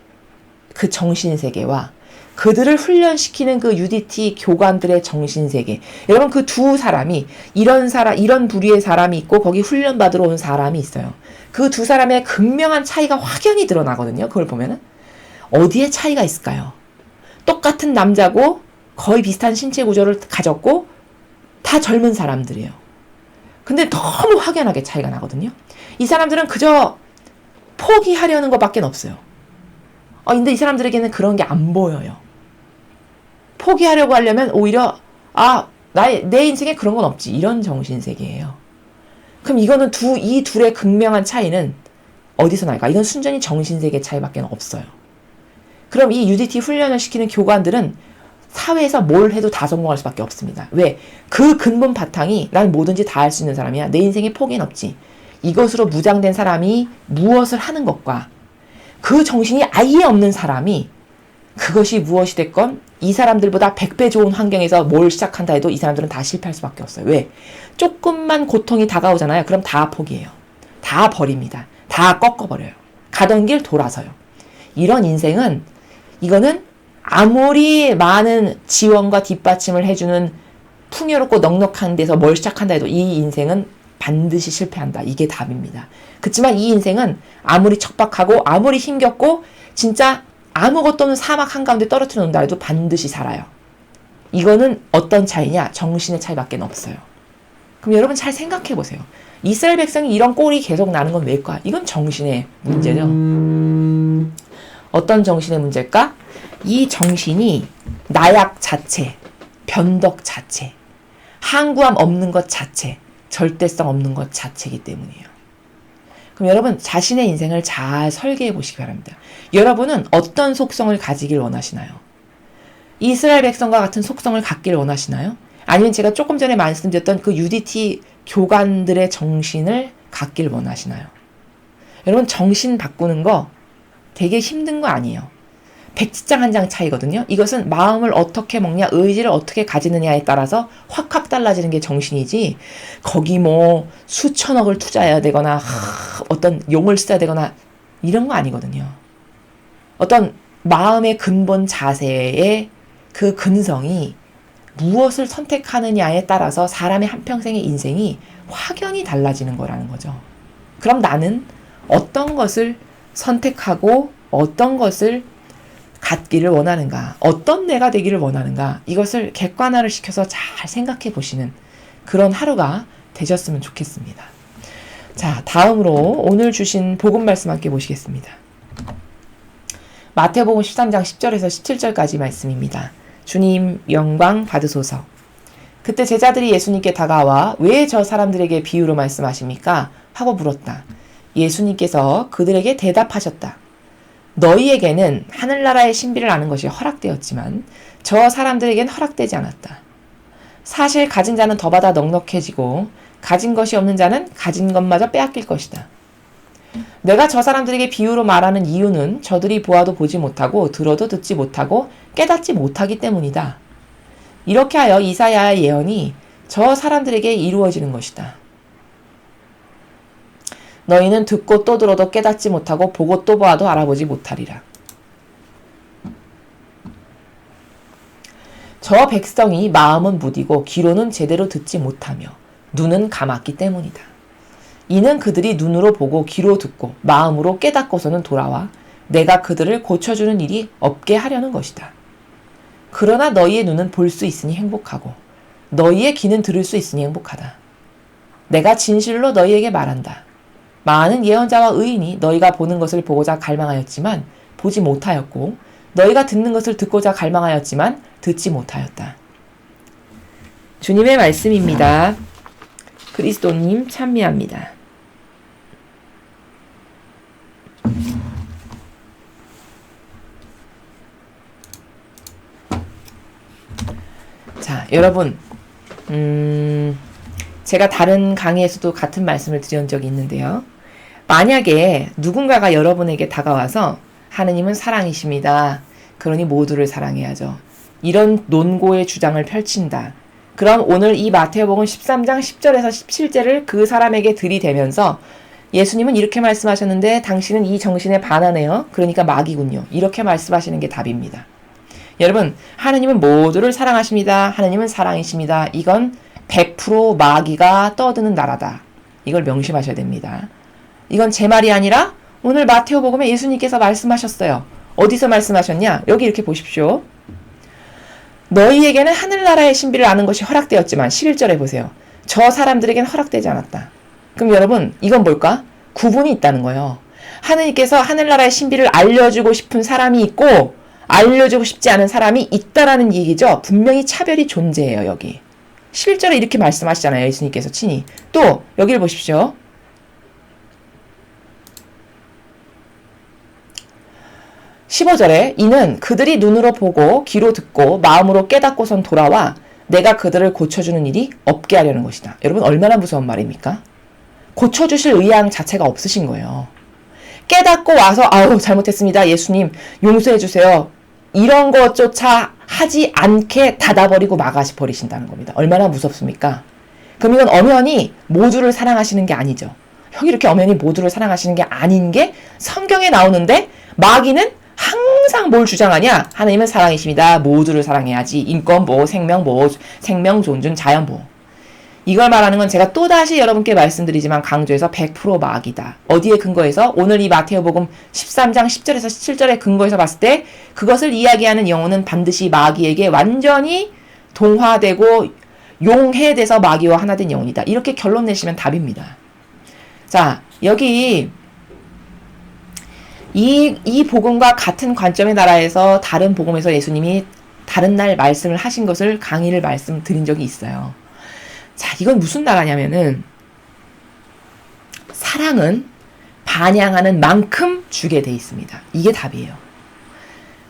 그 정신세계와 그들을 훈련시키는 그 UDT 교관들의 정신세계. 여러분 그 두 사람이 이런 부류의 사람이 있고 거기 훈련받으러 온 사람이 있어요. 그 두 사람의 극명한 차이가 확연히 드러나거든요. 그걸 보면은. 어디에 차이가 있을까요? 똑같은 남자고 거의 비슷한 신체 구조를 가졌고 다 젊은 사람들이에요. 근데 너무 확연하게 차이가 나거든요. 이 사람들은 그저 포기하려는 것밖에 없어요. 근데 이 사람들에게는 그런 게 안 보여요. 포기하려고 하려면 오히려 내 인생에 그런 건 없지. 이런 정신세계예요. 그럼 이거는 이 둘의 극명한 차이는 어디서 날까? 이건 순전히 정신세계 차이밖에 없어요. 그럼 이 UDT 훈련을 시키는 교관들은 사회에서 뭘 해도 다 성공할 수밖에 없습니다. 왜? 그 근본 바탕이 난 뭐든지 다 할 수 있는 사람이야. 내 인생에 포기는 없지. 이것으로 무장된 사람이 무엇을 하는 것과 그 정신이 아예 없는 사람이 그것이 무엇이 됐건 이 사람들보다 100배 좋은 환경에서 뭘 시작한다 해도 이 사람들은 다 실패할 수밖에 없어요. 왜? 조금만 고통이 다가오잖아요. 그럼 다 포기해요. 다 버립니다. 다 꺾어버려요. 가던 길 돌아서요. 이런 인생은 이거는 아무리 많은 지원과 뒷받침을 해주는 풍요롭고 넉넉한 데서 뭘 시작한다 해도 이 인생은 반드시 실패한다. 이게 답입니다. 그렇지만 이 인생은 아무리 척박하고 아무리 힘겹고 진짜 아무것도 없는 사막 한가운데 떨어뜨려 놓는다 해도 반드시 살아요. 이거는 어떤 차이냐? 정신의 차이밖에 없어요. 그럼 여러분 잘 생각해 보세요. 이스라엘 백성이 이런 꼴이 계속 나는 건 왜일까? 이건 정신의 문제죠. 어떤 정신의 문제일까? 이 정신이 나약 자체, 변덕 자체, 항구함 없는 것 자체, 절대성 없는 것 자체이기 때문이에요. 그럼 여러분 자신의 인생을 잘 설계해 보시기 바랍니다. 여러분은 어떤 속성을 가지길 원하시나요? 이스라엘 백성과 같은 속성을 갖기를 원하시나요? 아니면 제가 조금 전에 말씀드렸던 그 UDT 교관들의 정신을 갖길 원하시나요? 여러분, 정신 바꾸는 거 되게 힘든 거 아니에요. 백지장 한 장 차이거든요. 이것은 마음을 어떻게 먹냐, 의지를 어떻게 가지느냐에 따라서 확확 달라지는 게 정신이지, 거기 뭐 수천억을 투자해야 되거나 어떤 용을 써야 되거나 이런 거 아니거든요. 어떤 마음의 근본 자세의 그 근성이 무엇을 선택하느냐에 따라서 사람의 한평생의 인생이 확연히 달라지는 거라는 거죠. 그럼 나는 어떤 것을 선택하고 어떤 것을 갖기를 원하는가, 어떤 내가 되기를 원하는가, 이것을 객관화를 시켜서 잘 생각해 보시는 그런 하루가 되셨으면 좋겠습니다. 자, 다음으로 오늘 주신 복음 말씀 함께 보시겠습니다. 마태복음 13장 10절에서 17절까지 말씀입니다. 주님 영광 받으소서. 그때 제자들이 예수님께 다가와 왜 저 사람들에게 비유로 말씀하십니까? 하고 물었다. 예수님께서 그들에게 대답하셨다. 너희에게는 하늘나라의 신비를 아는 것이 허락되었지만 저 사람들에겐 허락되지 않았다. 사실 가진 자는 더 받아 넉넉해지고 가진 것이 없는 자는 가진 것마저 빼앗길 것이다. 내가 저 사람들에게 비유로 말하는 이유는 저들이 보아도 보지 못하고 들어도 듣지 못하고 깨닫지 못하기 때문이다. 이렇게 하여 이사야의 예언이 저 사람들에게 이루어지는 것이다. 너희는 듣고 또 들어도 깨닫지 못하고 보고 또 보아도 알아보지 못하리라. 저 백성이 마음은 무디고 귀로는 제대로 듣지 못하며 눈은 감았기 때문이다. 이는 그들이 눈으로 보고 귀로 듣고 마음으로 깨닫고서는 돌아와 내가 그들을 고쳐주는 일이 없게 하려는 것이다. 그러나 너희의 눈은 볼 수 있으니 행복하고 너희의 귀는 들을 수 있으니 행복하다. 내가 진실로 너희에게 말한다. 많은 예언자와 의인이 너희가 보는 것을 보고자 갈망하였지만 보지 못하였고 너희가 듣는 것을 듣고자 갈망하였지만 듣지 못하였다. 주님의 말씀입니다. 그리스도님 찬미합니다. 자, 여러분, 제가 다른 강의에서도 같은 말씀을 드린 적이 있는데요. 만약에 누군가가 여러분에게 다가와서 하느님은 사랑이십니다. 그러니 모두를 사랑해야죠. 이런 논고의 주장을 펼친다. 그럼 오늘 이 마태복음 13장 10절에서 17절을 그 사람에게 들이대면서 예수님은 이렇게 말씀하셨는데 당신은 이 정신에 반하네요. 그러니까 마귀군요. 이렇게 말씀하시는 게 답입니다. 여러분, 하느님은 모두를 사랑하십니다. 하느님은 사랑이십니다. 이건 100% 마귀가 떠드는 나라다. 이걸 명심하셔야 됩니다. 이건 제 말이 아니라 오늘 마태복음에 예수님께서 말씀하셨어요. 어디서 말씀하셨냐? 여기 이렇게 보십시오. 너희에게는 하늘나라의 신비를 아는 것이 허락되었지만 11절에 보세요. 저 사람들에겐 허락되지 않았다. 그럼 여러분, 이건 뭘까? 구분이 있다는 거예요. 하느님께서 하늘나라의 신비를 알려주고 싶은 사람이 있고 알려주고 싶지 않은 사람이 있다라는 얘기죠. 분명히 차별이 존재해요. 여기 11절에 이렇게 말씀하시잖아요. 예수님께서 친히. 또 여기를 보십시오. 15절에 이는 그들이 눈으로 보고 귀로 듣고 마음으로 깨닫고선 돌아와 내가 그들을 고쳐주는 일이 없게 하려는 것이다. 여러분, 얼마나 무서운 말입니까? 고쳐주실 의향 자체가 없으신 거예요. 깨닫고 와서 아우 잘못했습니다. 예수님 용서해 주세요. 이런 것조차 하지 않게 닫아버리고 막아버리신다는 겁니다. 얼마나 무섭습니까? 그럼 이건 엄연히 모두를 사랑하시는 게 아니죠. 여기 이렇게 엄연히 모두를 사랑하시는 게 아닌 게 성경에 나오는데 마귀는 항상 뭘 주장하냐? 하나님은 사랑이십니다. 모두를 사랑해야지. 인권보호, 생명보호, 생명 존중, 자연보호. 이걸 말하는 건 제가 또다시 여러분께 말씀드리지만 강조해서 100% 마귀다. 어디에 근거해서? 오늘 이 마태복음 13장 10절에서 17절에 근거해서 봤을 때 그것을 이야기하는 영혼은 반드시 마귀에게 완전히 동화되고 용해돼서 마귀와 하나 된 영혼이다. 이렇게 결론 내시면 답입니다. 자, 여기 이 복음과 같은 관점의 나라에서 다른 복음에서 예수님이 다른 날 말씀을 하신 것을 강의를 말씀드린 적이 있어요. 자, 이건 무슨 나라냐면은 사랑은 반양하는 만큼 주게 돼 있습니다. 이게 답이에요.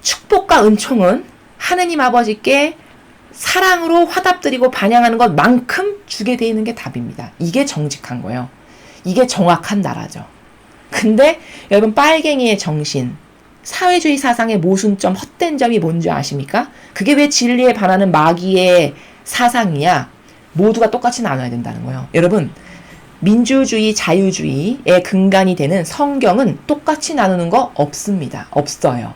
축복과 은총은 하느님 아버지께 사랑으로 화답드리고 반양하는 것만큼 주게 돼 있는 게 답입니다. 이게 정직한 거예요. 이게 정확한 나라죠. 근데 여러분 빨갱이의 정신, 사회주의 사상의 모순점, 헛된 점이 뭔지 아십니까? 그게 왜 진리에 반하는 마귀의 사상이야? 모두가 똑같이 나눠야 된다는 거예요. 여러분 민주주의, 자유주의의 근간이 되는 성경은 똑같이 나누는 거 없습니다. 없어요.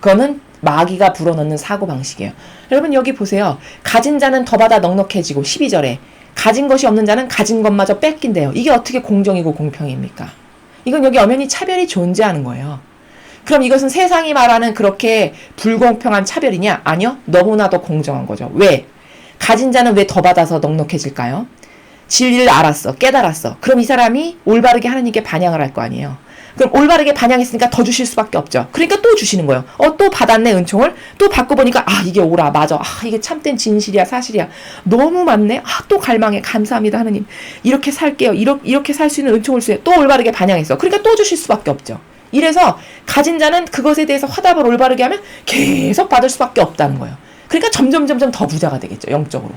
그거는 마귀가 불어넣는 사고방식이에요. 여러분 여기 보세요. 가진 자는 더 받아 넉넉해지고 12절에 가진 것이 없는 자는 가진 것마저 뺏긴대요. 이게 어떻게 공정이고 공평입니까? 이건 여기 엄연히 차별이 존재하는 거예요. 그럼 이것은 세상이 말하는 그렇게 불공평한 차별이냐? 아니요. 너무나도 공정한 거죠. 왜? 가진 자는 왜 더 받아서 넉넉해질까요? 진리를 알았어. 깨달았어. 그럼 이 사람이 올바르게 하나님께 반향을 할 거 아니에요. 그럼 올바르게 반향했으니까 더 주실 수밖에 없죠. 그러니까 또 주시는 거예요. 또 받았네 은총을. 또 받고 보니까 이게 오라 맞아. 이게 참된 진실이야 사실이야. 너무 많네. 또 갈망해. 감사합니다 하나님. 이렇게 살게요. 이렇게 살 수 있는 은총을 주세요. 또 올바르게 반향했어. 그러니까 또 주실 수밖에 없죠. 이래서 가진 자는 그것에 대해서 화답을 올바르게 하면 계속 받을 수밖에 없다는 거예요. 그러니까 점점 더 부자가 되겠죠. 영적으로.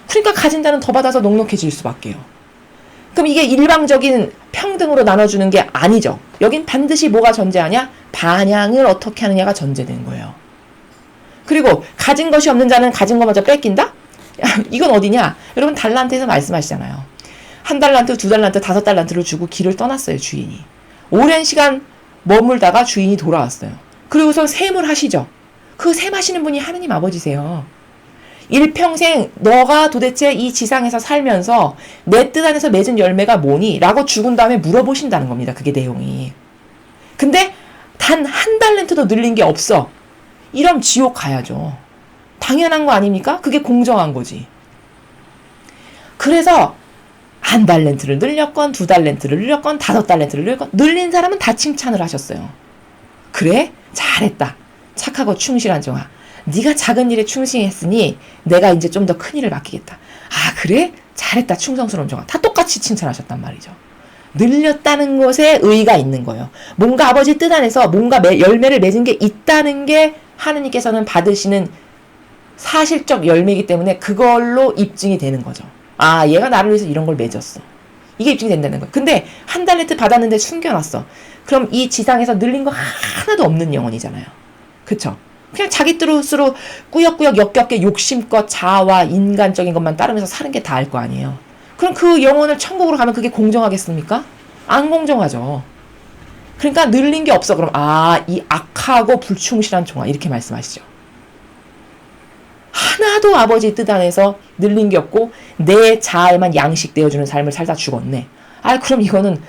그러니까 가진 자는 더 받아서 넉넉해질 수밖에요. 그럼 이게 일방적인 평등으로 나눠주는 게 아니죠. 여긴 반드시 뭐가 존재하냐? 반향을 어떻게 하느냐가 존재되는 거예요. 그리고 가진 것이 없는 자는 가진 것마저 뺏긴다? 이건 어디냐? 여러분 달란트에서 말씀하시잖아요. 1달란트, 2달란트, 5달란트를 주고 길을 떠났어요. 주인이. 오랜 시간 머물다가 주인이 돌아왔어요. 그리고서 셈을 하시죠. 그 셈하시는 분이 하느님 아버지세요. 일평생 너가 도대체 이 지상에서 살면서 내 뜻 안에서 맺은 열매가 뭐니? 라고 죽은 다음에 물어보신다는 겁니다. 그게 내용이. 근데 단 1달란트도 늘린 게 없어. 이러면 지옥 가야죠. 당연한 거 아닙니까? 그게 공정한 거지. 그래서 1달란트를 늘렸건 2달란트를 늘렸건 5달란트를 늘렸건 늘린 사람은 다 칭찬을 하셨어요. 그래? 잘했다. 착하고 충실한 종아. 네가 작은 일에 충실했으니 내가 이제 좀 더 큰 일을 맡기겠다. 그래? 잘했다. 충성스러운 종아. 다 똑같이 칭찬하셨단 말이죠. 늘렸다는 것에 의의가 있는 거예요. 뭔가 아버지 뜻 안에서 뭔가 열매를 맺은 게 있다는 게 하느님께서는 받으시는 사실적 열매이기 때문에 그걸로 입증이 되는 거죠. 얘가 나를 위해서 이런 걸 맺었어. 이게 입증이 된다는 거예요. 근데 1달란트 받았는데 숨겨놨어. 그럼 이 지상에서 늘린 거 하나도 없는 영혼이잖아요. 그쵸? 그냥 자기 뜻으로 꾸역꾸역 역겹게 욕심껏 자아와 인간적인 것만 따르면서 사는 게 다일 거 아니에요. 그럼 그 영혼을 천국으로 가면 그게 공정하겠습니까? 안 공정하죠. 그러니까 늘린 게 없어. 그럼 이 악하고 불충실한 종아 이렇게 말씀하시죠. 하나도 아버지 뜻 안에서 늘린 게 없고 내 자아에만 양식되어주는 삶을 살다 죽었네. 그럼 이거는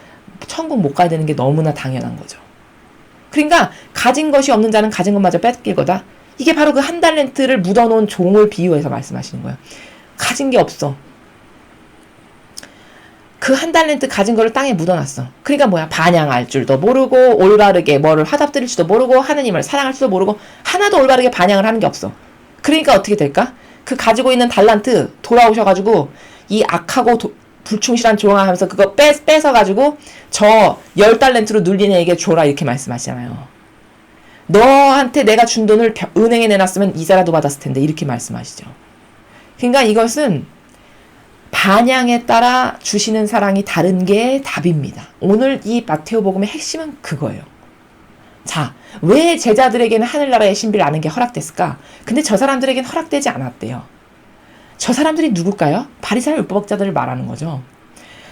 천국 못 가야 되는 게 너무나 당연한 거죠. 그러니까 가진 것이 없는 자는 가진 것마저 뺏길 거다. 이게 바로 그 1달란트를 묻어놓은 종을 비유해서 말씀하시는 거예요. 가진 게 없어. 그 1달란트 가진 거를 땅에 묻어놨어. 그러니까 뭐야? 반향할 줄도 모르고 올바르게 뭐를 화답드릴 줄도 모르고 하느님을 사랑할 줄도 모르고 하나도 올바르게 반향을 하는 게 없어. 그러니까 어떻게 될까? 그 가지고 있는 달란트 돌아오셔가지고 이 악하고 불충실한 종아 하면서 그거 뺏어가지고 저 10달란트로 눌린 애에게 줘라 이렇게 말씀하시잖아요. 너한테 내가 준 돈을 은행에 내놨으면 이자라도 받았을 텐데 이렇게 말씀하시죠. 그러니까 이것은 반향에 따라 주시는 사랑이 다른 게 답입니다. 오늘 이 마테오복음의 핵심은 그거예요. 자, 왜 제자들에게는 하늘나라의 신비를 아는 게 허락됐을까? 근데 저 사람들에게는 허락되지 않았대요. 저 사람들이 누굴까요? 바리새인 율법학자들을 말하는 거죠.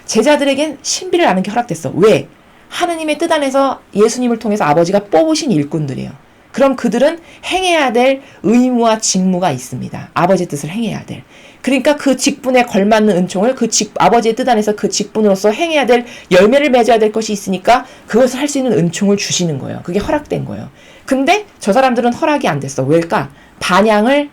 제자들에겐 신비를 아는 게 허락됐어. 왜? 하느님의 뜻 안에서 예수님을 통해서 아버지가 뽑으신 일꾼들이에요. 그럼 그들은 행해야 될 의무와 직무가 있습니다. 아버지의 뜻을 행해야 될. 그러니까 그 직분에 걸맞는 은총을 아버지의 뜻 안에서 그 직분으로서 행해야 될 열매를 맺어야 될 것이 있으니까 그것을 할 수 있는 은총을 주시는 거예요. 그게 허락된 거예요. 근데 저 사람들은 허락이 안 됐어. 왜일까? 반향을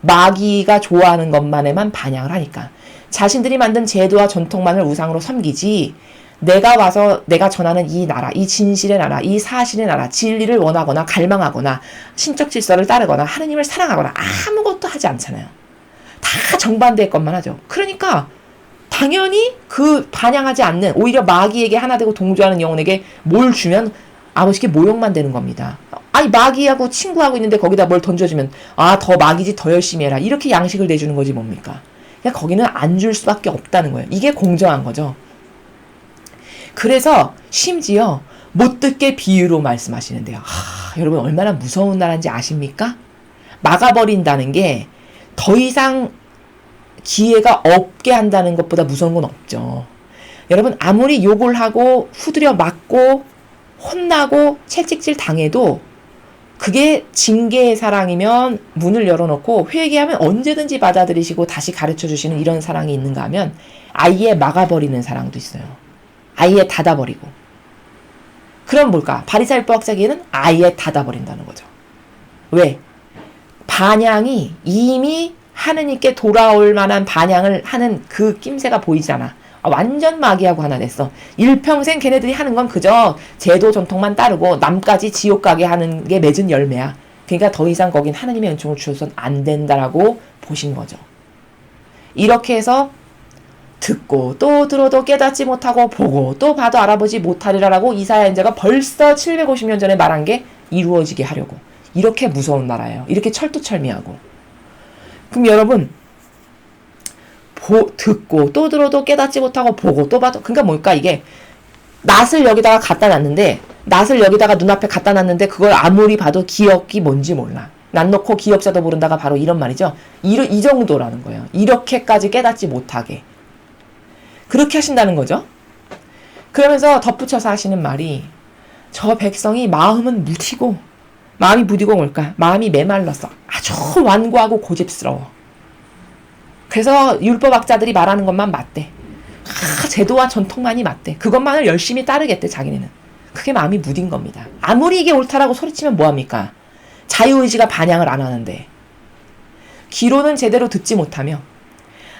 마귀가 좋아하는 것만에만 반향을 하니까. 자신들이 만든 제도와 전통만을 우상으로 섬기지 내가 와서 내가 전하는 이 나라, 이 진실의 나라, 이 사실의 나라, 진리를 원하거나 갈망하거나 신적 질서를 따르거나 하느님을 사랑하거나 아무것도 하지 않잖아요. 다 정반대의 것만 하죠. 그러니까 당연히 그 반향하지 않는 오히려 마귀에게 하나 되고 동조하는 영혼에게 뭘 주면 아버지께 모욕만 되는 겁니다. 마귀하고 친구하고 있는데 거기다 뭘 던져주면 더 마귀지 더 열심히 해라. 이렇게 양식을 내주는 거지 뭡니까? 그냥 거기는 안 줄 수밖에 없다는 거예요. 이게 공정한 거죠. 그래서 심지어 못 듣게 비유로 말씀하시는데요. 여러분 얼마나 무서운 나라인지 아십니까? 막아버린다는 게 더 이상 기회가 없게 한다는 것보다 무서운 건 없죠. 여러분 아무리 욕을 하고 후드려 맞고 혼나고 채찍질 당해도 그게 징계의 사랑이면 문을 열어놓고 회개하면 언제든지 받아들이시고 다시 가르쳐주시는 이런 사랑이 있는가 하면 아예 막아버리는 사랑도 있어요. 아예 닫아버리고. 그럼 뭘까? 바리사이법 학자기에는 아예 닫아버린다는 거죠. 왜? 반향이 이미 하느님께 돌아올 만한 반향을 하는 그 낌새가 보이잖아. 완전 마귀하고 하나 됐어. 일평생 걔네들이 하는 건 그저 제도 전통만 따르고 남까지 지옥 가게 하는 게 맺은 열매야. 그러니까 더 이상 거긴 하느님의 은총을 주셔선 안 된다라고 보신 거죠. 이렇게 해서 듣고 또 들어도 깨닫지 못하고 보고 또 봐도 알아보지 못하리라라고 이사야 선지자가 벌써 750년 전에 말한 게 이루어지게 하려고. 이렇게 무서운 나라예요. 이렇게 철두철미하고. 그럼 여러분 듣고 또 들어도 깨닫지 못하고 보고 또 봐도 그러니까 뭘까 이게 낫을 여기다가 갖다 놨는데 낫을 여기다가 눈앞에 갖다 놨는데 그걸 아무리 봐도 기억이 뭔지 몰라. 낫 놓고 기억자도 모른다가 바로 이런 말이죠. 이 정도라는 거예요. 이렇게까지 깨닫지 못하게. 그렇게 하신다는 거죠. 그러면서 덧붙여서 하시는 말이 저 백성이 마음은 무디고 마음이 무디고 뭘까? 마음이 메말랐어. 아주 완고하고 고집스러워. 그래서 율법학자들이 말하는 것만 맞대. 제도와 전통만이 맞대. 그것만을 열심히 따르겠대 자기네는. 그게 마음이 무딘 겁니다. 아무리 이게 옳다라고 소리치면 뭐합니까? 자유의지가 반향을 안 하는데. 기로는 제대로 듣지 못하며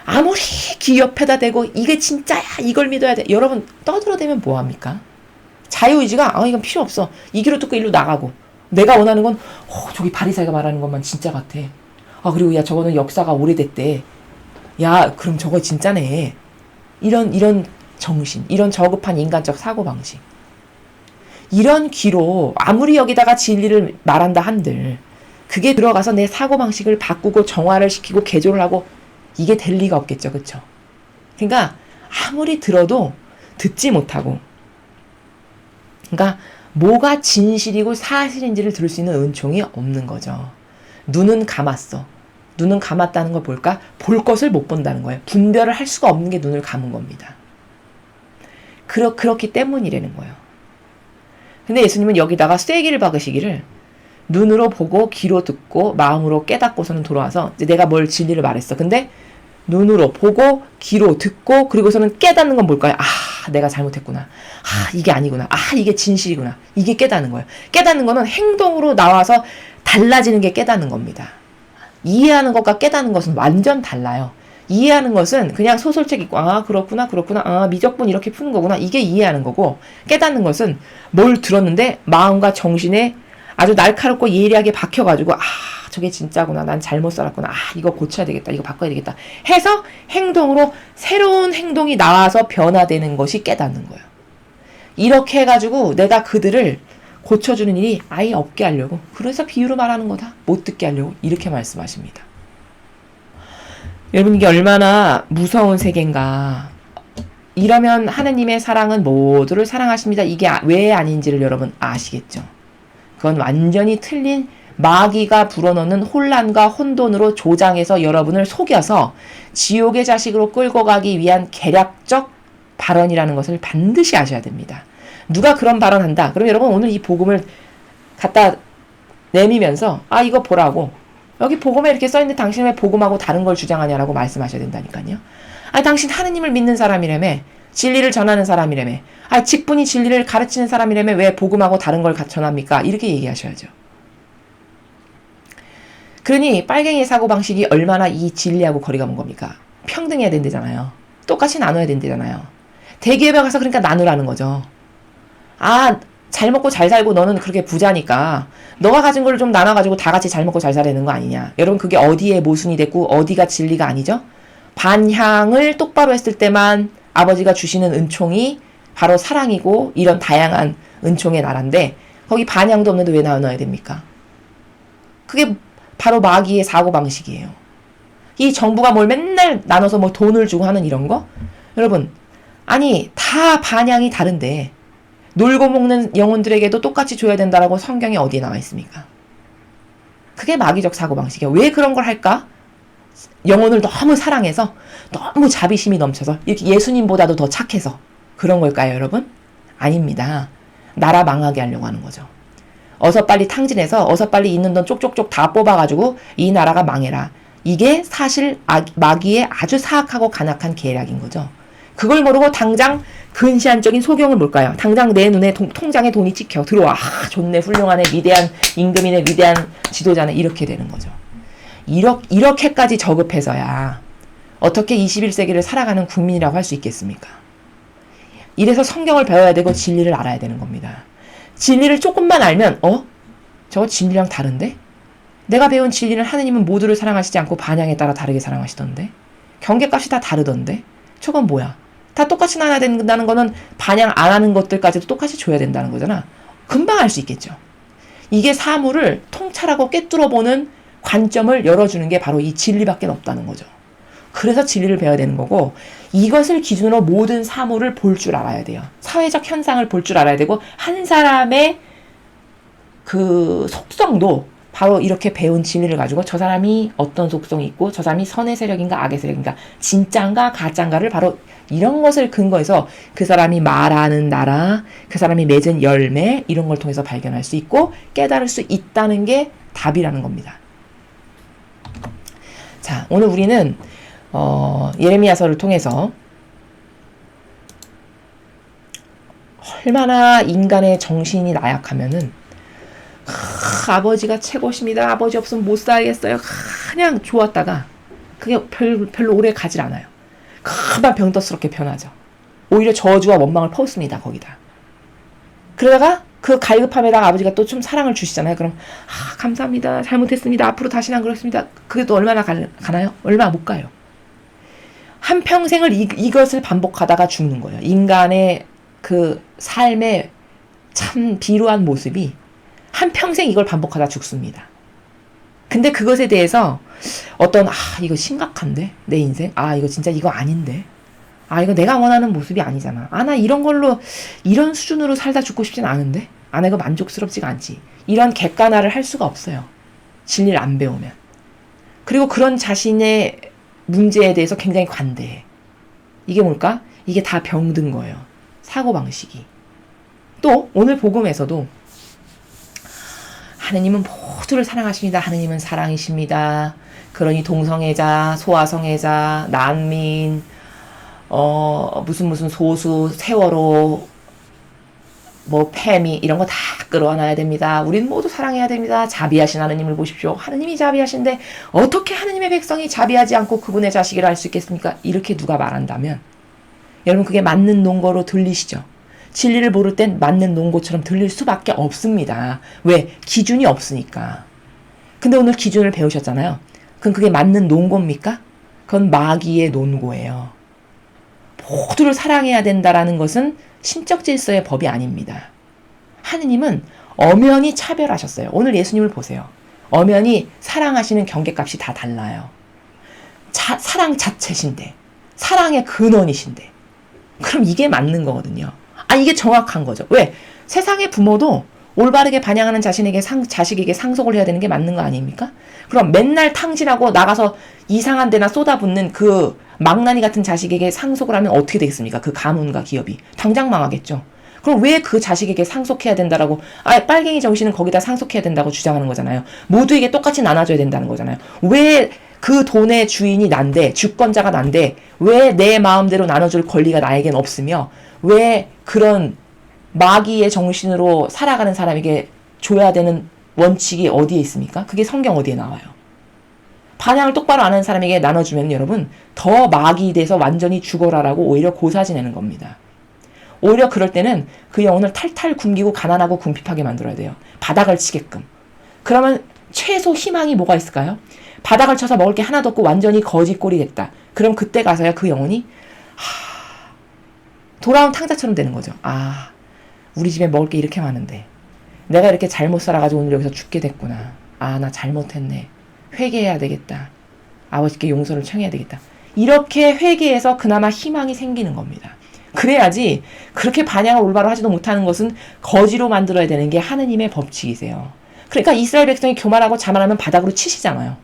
아무리 귀 옆에다 대고 이게 진짜야 이걸 믿어야 돼. 여러분 떠들어대면 뭐합니까? 자유의지가 이건 필요 없어. 이 귀로 듣고 일로 나가고 내가 원하는 건 저기 바리새가 말하는 것만 진짜 같아. 그리고 야 저거는 역사가 오래됐대. 야 그럼 저거 진짜네. 이런 정신, 이런 저급한 인간적 사고방식. 이런 귀로 아무리 여기다가 진리를 말한다 한들 그게 들어가서 내 사고방식을 바꾸고 정화를 시키고 개조를 하고 이게 될 리가 없겠죠. 그쵸? 그러니까 아무리 들어도 듣지 못하고 그러니까 뭐가 진실이고 사실인지를 들을 수 있는 은총이 없는 거죠. 눈은 감았어. 눈은 감았다는 걸 볼까? 볼 것을 못 본다는 거예요. 분별을 할 수가 없는 게 눈을 감은 겁니다. 그렇기 때문이라는 거예요. 근데 예수님은 여기다가 쐐기를 박으시기를 눈으로 보고 귀로 듣고 마음으로 깨닫고서는 돌아와서 이제 내가 뭘 진리를 말했어. 근데 눈으로 보고 귀로 듣고 그리고서는 깨닫는 건 뭘까요? 내가 잘못했구나. 이게 아니구나. 이게 진실이구나. 이게 깨닫는 거예요. 깨닫는 거는 행동으로 나와서 달라지는 게 깨닫는 겁니다. 이해하는 것과 깨닫는 것은 완전 달라요. 이해하는 것은 그냥 소설책 읽고 그렇구나 미적분 이렇게 푸는 거구나 이게 이해하는 거고 깨닫는 것은 뭘 들었는데 마음과 정신에 아주 날카롭고 예리하게 박혀가지고 저게 진짜구나 난 잘못 살았구나 이거 고쳐야 되겠다 이거 바꿔야 되겠다 해서 행동으로 새로운 행동이 나와서 변화되는 것이 깨닫는 거예요. 이렇게 해가지고 내가 그들을 고쳐주는 일이 아예 없게 하려고 그래서 비유로 말하는 거다. 못 듣게 하려고 이렇게 말씀하십니다. 여러분 이게 얼마나 무서운 세계인가. 이러면 하느님의 사랑은 모두를 사랑하십니다. 이게 왜 아닌지를 여러분 아시겠죠? 그건 완전히 틀린 마귀가 불어넣는 혼란과 혼돈으로 조장해서 여러분을 속여서 지옥의 자식으로 끌고 가기 위한 계략적 발언이라는 것을 반드시 아셔야 됩니다. 누가 그런 발언한다. 그럼 여러분 오늘 이 복음을 갖다 내미면서 이거 보라고. 여기 복음에 이렇게 써있는데 당신 왜 복음하고 다른 걸 주장하냐라고 말씀하셔야 된다니까요. 당신 하느님을 믿는 사람이라며. 진리를 전하는 사람이라며. 직분이 진리를 가르치는 사람이라며 왜 복음하고 다른 걸 전합니까? 이렇게 얘기하셔야죠. 그러니 빨갱이의 사고방식이 얼마나 이 진리하고 거리가 먼 겁니까? 평등해야 된대잖아요. 똑같이 나눠야 된대잖아요. 대기업에 가서 그러니까 나누라는 거죠. 잘 먹고 잘 살고 너는 그렇게 부자니까 너가 가진 걸 좀 나눠가지고 다 같이 잘 먹고 잘 살아야 되는 거 아니냐. 여러분 그게 어디에 모순이 됐고 어디가 진리가 아니죠? 반향을 똑바로 했을 때만 아버지가 주시는 은총이 바로 사랑이고 이런 다양한 은총의 나라인데 거기 반향도 없는데 왜 나눠야 됩니까? 그게 바로 마귀의 사고방식이에요. 이 정부가 뭘 맨날 나눠서 뭐 돈을 주고 하는 이런 거? 여러분, 아니, 다 반향이 다른데, 놀고 먹는 영혼들에게도 똑같이 줘야 된다라고 성경에 어디에 나와 있습니까? 그게 마귀적 사고방식이야. 왜 그런 걸 할까? 영혼을 너무 사랑해서, 너무 자비심이 넘쳐서, 이렇게 예수님보다도 더 착해서 그런 걸까요, 여러분? 아닙니다. 나라 망하게 하려고 하는 거죠. 어서 빨리 탕진해서 어서 빨리 있는 돈 쪽쪽쪽 다 뽑아가지고 이 나라가 망해라. 이게 사실 마귀의 아주 사악하고 간악한 계략인 거죠. 그걸 모르고 당장 근시안적인 소경은 뭘까요? 당장 내 눈에 통장에 돈이 찍혀 들어와. 좋네, 훌륭하네, 위대한 임금이네, 위대한 지도자네, 이렇게 되는 거죠. 이렇게까지 저급해서야 어떻게 21세기를 살아가는 국민이라고 할 수 있겠습니까? 이래서 성경을 배워야 되고 진리를 알아야 되는 겁니다. 진리를 조금만 알면 저거 진리랑 다른데? 내가 배운 진리는 하느님은 모두를 사랑하시지 않고 반향에 따라 다르게 사랑하시던데? 경계값이 다 다르던데? 저건 뭐야? 다 똑같이 나눠야 된다는 거는 반향 안 하는 것들까지도 똑같이 줘야 된다는 거잖아. 금방 알 수 있겠죠. 이게 사물을 통찰하고 꿰뚫어보는 관점을 열어주는 게 바로 이 진리밖에 없다는 거죠. 그래서 진리를 배워야 되는 거고, 이것을 기준으로 모든 사물을 볼 줄 알아야 돼요. 사회적 현상을 볼 줄 알아야 되고, 한 사람의 그 속성도 바로 이렇게 배운 진리를 가지고 저 사람이 어떤 속성이 있고, 저 사람이 선의 세력인가 악의 세력인가, 진짜인가 가짜인가를 바로 이런 것을 근거해서 그 사람이 말하는 나라, 그 사람이 맺은 열매, 이런 걸 통해서 발견할 수 있고 깨달을 수 있다는 게 답이라는 겁니다. 자, 오늘 우리는 예레미야서를 통해서 얼마나 인간의 정신이 나약하면은 아버지가 최고십니다. 아버지 없으면 못 살겠어요. 그냥 좋았다가 그게 별로 오래 가질 않아요. 금방 병떡스럽게 변하죠. 오히려 저주와 원망을 퍼붓습니다. 거기다. 그러다가 그 갈급함에다가 아버지가 또 좀 사랑을 주시잖아요. 그럼 감사합니다. 잘못했습니다. 앞으로 다시는 안 그렇습니다. 그게 또 얼마나 가나요? 얼마 못 가요. 한평생을 이것을 반복하다가 죽는 거예요. 인간의 그 삶의 참 비루한 모습이 한평생 이걸 반복하다 죽습니다. 근데 그것에 대해서 어떤 이거 심각한데? 내 인생? 이거 진짜 이거 아닌데? 이거 내가 원하는 모습이 아니잖아. 나 이런 걸로 이런 수준으로 살다 죽고 싶진 않은데? 나 이거 만족스럽지가 않지. 이런 객관화를 할 수가 없어요. 진리를 안 배우면. 그리고 그런 자신의 문제에 대해서 굉장히 관대해. 이게 뭘까? 이게 다 병든 거예요. 사고방식이. 또 오늘 복음에서도 하느님은 모두를 사랑하십니다. 하느님은 사랑이십니다. 그러니 동성애자, 소아성애자, 난민, 무슨 소수, 세월호, 페미 이런 거 다 끌어안아야 됩니다. 우리는 모두 사랑해야 됩니다. 자비하신 하느님을 보십시오. 하느님이 자비하신데 어떻게 하느님의 백성이 자비하지 않고 그분의 자식이라 할 수 있겠습니까? 이렇게 누가 말한다면 여러분 그게 맞는 논거로 들리시죠? 진리를 모를 땐 맞는 논거처럼 들릴 수밖에 없습니다. 왜? 기준이 없으니까. 근데 오늘 기준을 배우셨잖아요. 그럼 그게 맞는 논거입니까? 그건 마귀의 논거예요. 모두를 사랑해야 된다라는 것은 신적 질서의 법이 아닙니다. 하느님은 엄연히 차별하셨어요. 오늘 예수님을 보세요. 엄연히 사랑하시는 경계값이 다 달라요. 사랑 자체신데, 사랑의 근원이신데. 그럼 이게 맞는 거거든요. 이게 정확한 거죠. 왜? 세상의 부모도 올바르게 반영하는 자식에게 상속을 해야 되는 게 맞는 거 아닙니까? 그럼 맨날 탕진하고 나가서 이상한 데나 쏟아붓는 그 망나니 같은 자식에게 상속을 하면 어떻게 되겠습니까? 그 가문과 기업이. 당장 망하겠죠. 그럼 왜 그 자식에게 상속해야 된다라고, 빨갱이 정신은 거기다 상속해야 된다고 주장하는 거잖아요. 모두에게 똑같이 나눠줘야 된다는 거잖아요. 왜 그 돈의 주인이 난데, 주권자가 난데, 왜 내 마음대로 나눠줄 권리가 나에겐 없으며, 왜 그런 마귀의 정신으로 살아가는 사람에게 줘야 되는 원칙이 어디에 있습니까? 그게 성경 어디에 나와요? 반향을 똑바로 안 하는 사람에게 나눠주면 여러분 더 마귀 돼서 완전히 죽어라라고 오히려 고사지내는 겁니다. 오히려 그럴 때는 그 영혼을 탈탈 굶기고 가난하고 궁핍하게 만들어야 돼요. 바닥을 치게끔. 그러면 최소 희망이 뭐가 있을까요? 바닥을 쳐서 먹을 게 하나도 없고 완전히 거지꼴이 됐다. 그럼 그때 가서야 그 영혼이 돌아온 탕자처럼 되는 거죠. 우리 집에 먹을 게 이렇게 많은데 내가 이렇게 잘못 살아가지고 오늘 여기서 죽게 됐구나. 나 잘못했네. 회개해야 되겠다. 아버지께 용서를 청해야 되겠다. 이렇게 회개해서 그나마 희망이 생기는 겁니다. 그래야지 그렇게 반향을 올바로 하지도 못하는 것은 거지로 만들어야 되는 게 하느님의 법칙이세요. 그러니까 이스라엘 백성이 교만하고 자만하면 바닥으로 치시잖아요.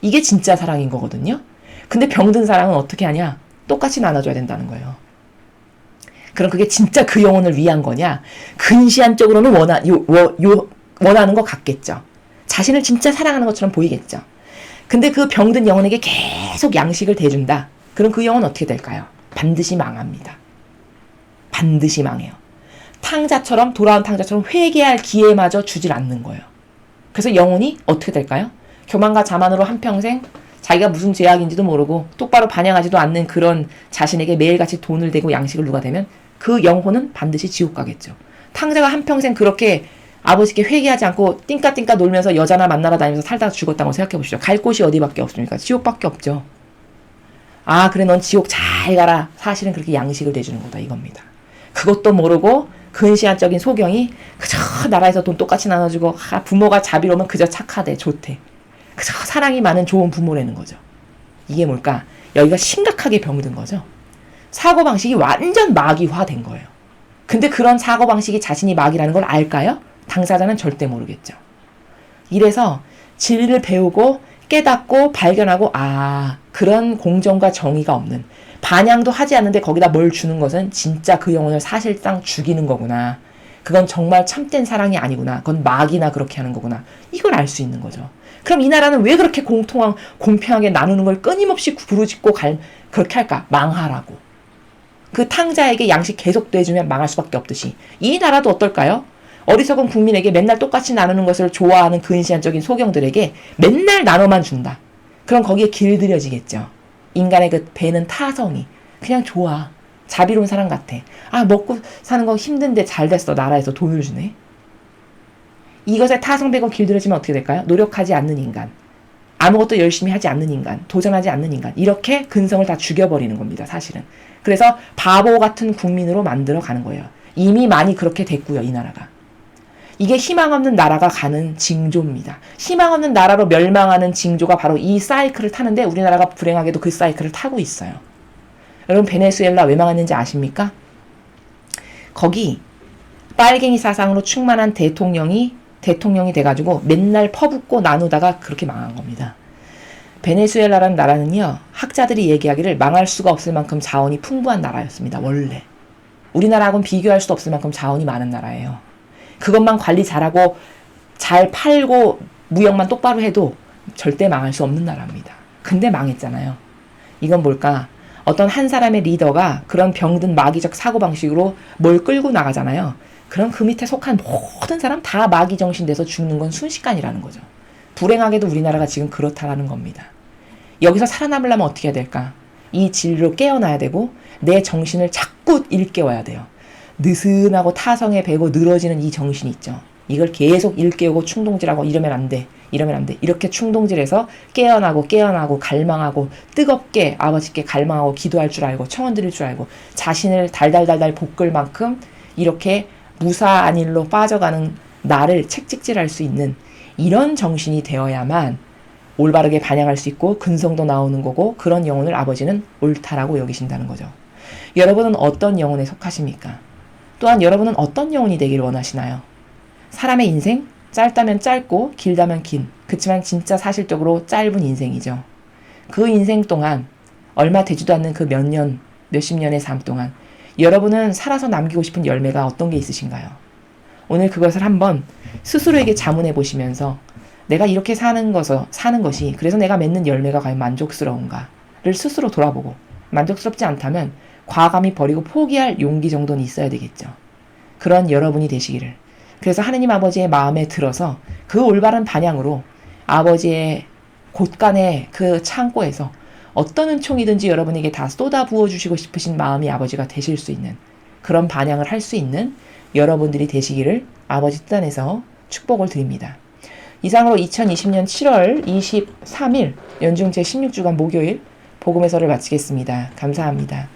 이게 진짜 사랑인 거거든요. 근데 병든 사랑은 어떻게 하냐? 똑같이 나눠줘야 된다는 거예요. 그럼 그게 진짜 그 영혼을 위한 거냐? 근시안적으로는 원하는 것 같겠죠. 자신을 진짜 사랑하는 것처럼 보이겠죠. 근데 그 병든 영혼에게 계속 양식을 대준다. 그럼 그 영혼은 어떻게 될까요? 반드시 망합니다. 반드시 망해요. 돌아온 탕자처럼 회개할 기회마저 주질 않는 거예요. 그래서 영혼이 어떻게 될까요? 교만과 자만으로 한평생 자기가 무슨 죄악인지도 모르고 똑바로 반향하지도 않는 그런 자신에게 매일같이 돈을 대고 양식을 누가 대면 그 영혼은 반드시 지옥 가겠죠. 탕자가 한평생 그렇게 아버지께 회개하지 않고 띵까띵까 놀면서 여자나 만나러 다니면서 살다가 죽었다고 생각해 보시죠. 갈 곳이 어디밖에 없습니까? 지옥밖에 없죠. 아, 그래 넌 지옥 잘 가라. 사실은 그렇게 양식을 대주는 거다 이겁니다. 그것도 모르고 근시안적인 소경이 그저 나라에서 돈 똑같이 나눠주고 부모가 자비로우면 그저 착하대 좋대. 그저 사랑이 많은 좋은 부모라는 거죠. 이게 뭘까? 여기가 심각하게 병든 거죠. 사고방식이 완전 마귀화된 거예요. 근데 그런 사고방식이 자신이 마귀라는 걸 알까요? 당사자는 절대 모르겠죠. 이래서 진리를 배우고 깨닫고 발견하고 그런 공정과 정의가 없는 반향도 하지 않는데 거기다 뭘 주는 것은 진짜 그 영혼을 사실상 죽이는 거구나. 그건 정말 참된 사랑이 아니구나. 그건 마귀나 그렇게 하는 거구나. 이걸 알 수 있는 거죠. 그럼 이 나라는 왜 그렇게 공평하게 나누는 걸 끊임없이 부르짖고 그렇게 할까? 망하라고. 그 탕자에게 양식 계속 내주면 망할 수밖에 없듯이 이 나라도 어떨까요? 어리석은 국민에게 맨날 똑같이 나누는 것을 좋아하는 근시안적인 소경들에게 맨날 나눠만 준다. 그럼 거기에 길들여지겠죠. 인간의 그 배는 타성이 그냥 좋아. 자비로운 사람 같아. 먹고 사는 거 힘든데 잘 됐어. 나라에서 돈을 주네. 이것에 타성배고 길들여지면 어떻게 될까요? 노력하지 않는 인간. 아무것도 열심히 하지 않는 인간. 도전하지 않는 인간. 이렇게 근성을 다 죽여버리는 겁니다. 사실은. 그래서 바보 같은 국민으로 만들어 가는 거예요. 이미 많이 그렇게 됐고요. 이 나라가. 이게 희망 없는 나라가 가는 징조입니다. 희망 없는 나라로 멸망하는 징조가 바로 이 사이클을 타는데 우리나라가 불행하게도 그 사이클을 타고 있어요. 여러분 베네수엘라 왜 망했는지 아십니까? 거기 빨갱이 사상으로 충만한 대통령이 돼가지고 맨날 퍼붓고 나누다가 그렇게 망한 겁니다. 베네수엘라라는 나라는요. 학자들이 얘기하기를 망할 수가 없을 만큼 자원이 풍부한 나라였습니다. 원래. 우리나라하고는 비교할 수 없을 만큼 자원이 많은 나라예요. 그것만 관리 잘하고 잘 팔고 무역만 똑바로 해도 절대 망할 수 없는 나라입니다. 근데 망했잖아요. 이건 뭘까? 어떤 한 사람의 리더가 그런 병든 마귀적 사고방식으로 뭘 끌고 나가잖아요. 그럼 그 밑에 속한 모든 사람 다 마귀 정신 돼서 죽는 건 순식간이라는 거죠. 불행하게도 우리나라가 지금 그렇다라는 겁니다. 여기서 살아남으려면 어떻게 해야 될까? 이 진리로 깨어나야 되고 내 정신을 자꾸 일깨워야 돼요. 느슨하고 타성에 배고 늘어지는 이 정신이 있죠. 이걸 계속 일깨우고 충동질하고 이러면 안 돼. 이렇게 충동질해서 깨어나고 갈망하고 뜨겁게 아버지께 갈망하고 기도할 줄 알고 청원 드릴 줄 알고 자신을 달달달달 볶을 만큼 이렇게 무사한 일로 빠져가는 나를 책찍질할 수 있는 이런 정신이 되어야만 올바르게 반향할 수 있고 근성도 나오는 거고 그런 영혼을 아버지는 옳다라고 여기신다는 거죠. 여러분은 어떤 영혼에 속하십니까? 또한 여러분은 어떤 영혼이 되기를 원하시나요? 사람의 인생? 짧다면 짧고 길다면 긴. 그치만 진짜 사실적으로 짧은 인생이죠. 그 인생 동안 얼마 되지도 않는 그 몇십 년의 삶 동안 여러분은 살아서 남기고 싶은 열매가 어떤 게 있으신가요? 오늘 그것을 한번 스스로에게 자문해 보시면서 내가 이렇게 사는 것이 그래서 내가 맺는 열매가 과연 만족스러운가를 스스로 돌아보고 만족스럽지 않다면 과감히 버리고 포기할 용기 정도는 있어야 되겠죠. 그런 여러분이 되시기를. 그래서 하느님 아버지의 마음에 들어서 그 올바른 반향으로 아버지의 곳간의 그 창고에서 어떤 은총이든지 여러분에게 다 쏟아 부어주시고 싶으신 마음이 아버지가 되실 수 있는 그런 반향을 할 수 있는 여러분들이 되시기를 아버지 뜻 안에서 축복을 드립니다. 이상으로 2020년 7월 23일 연중 제16주간 목요일 복음의 설을 마치겠습니다. 감사합니다.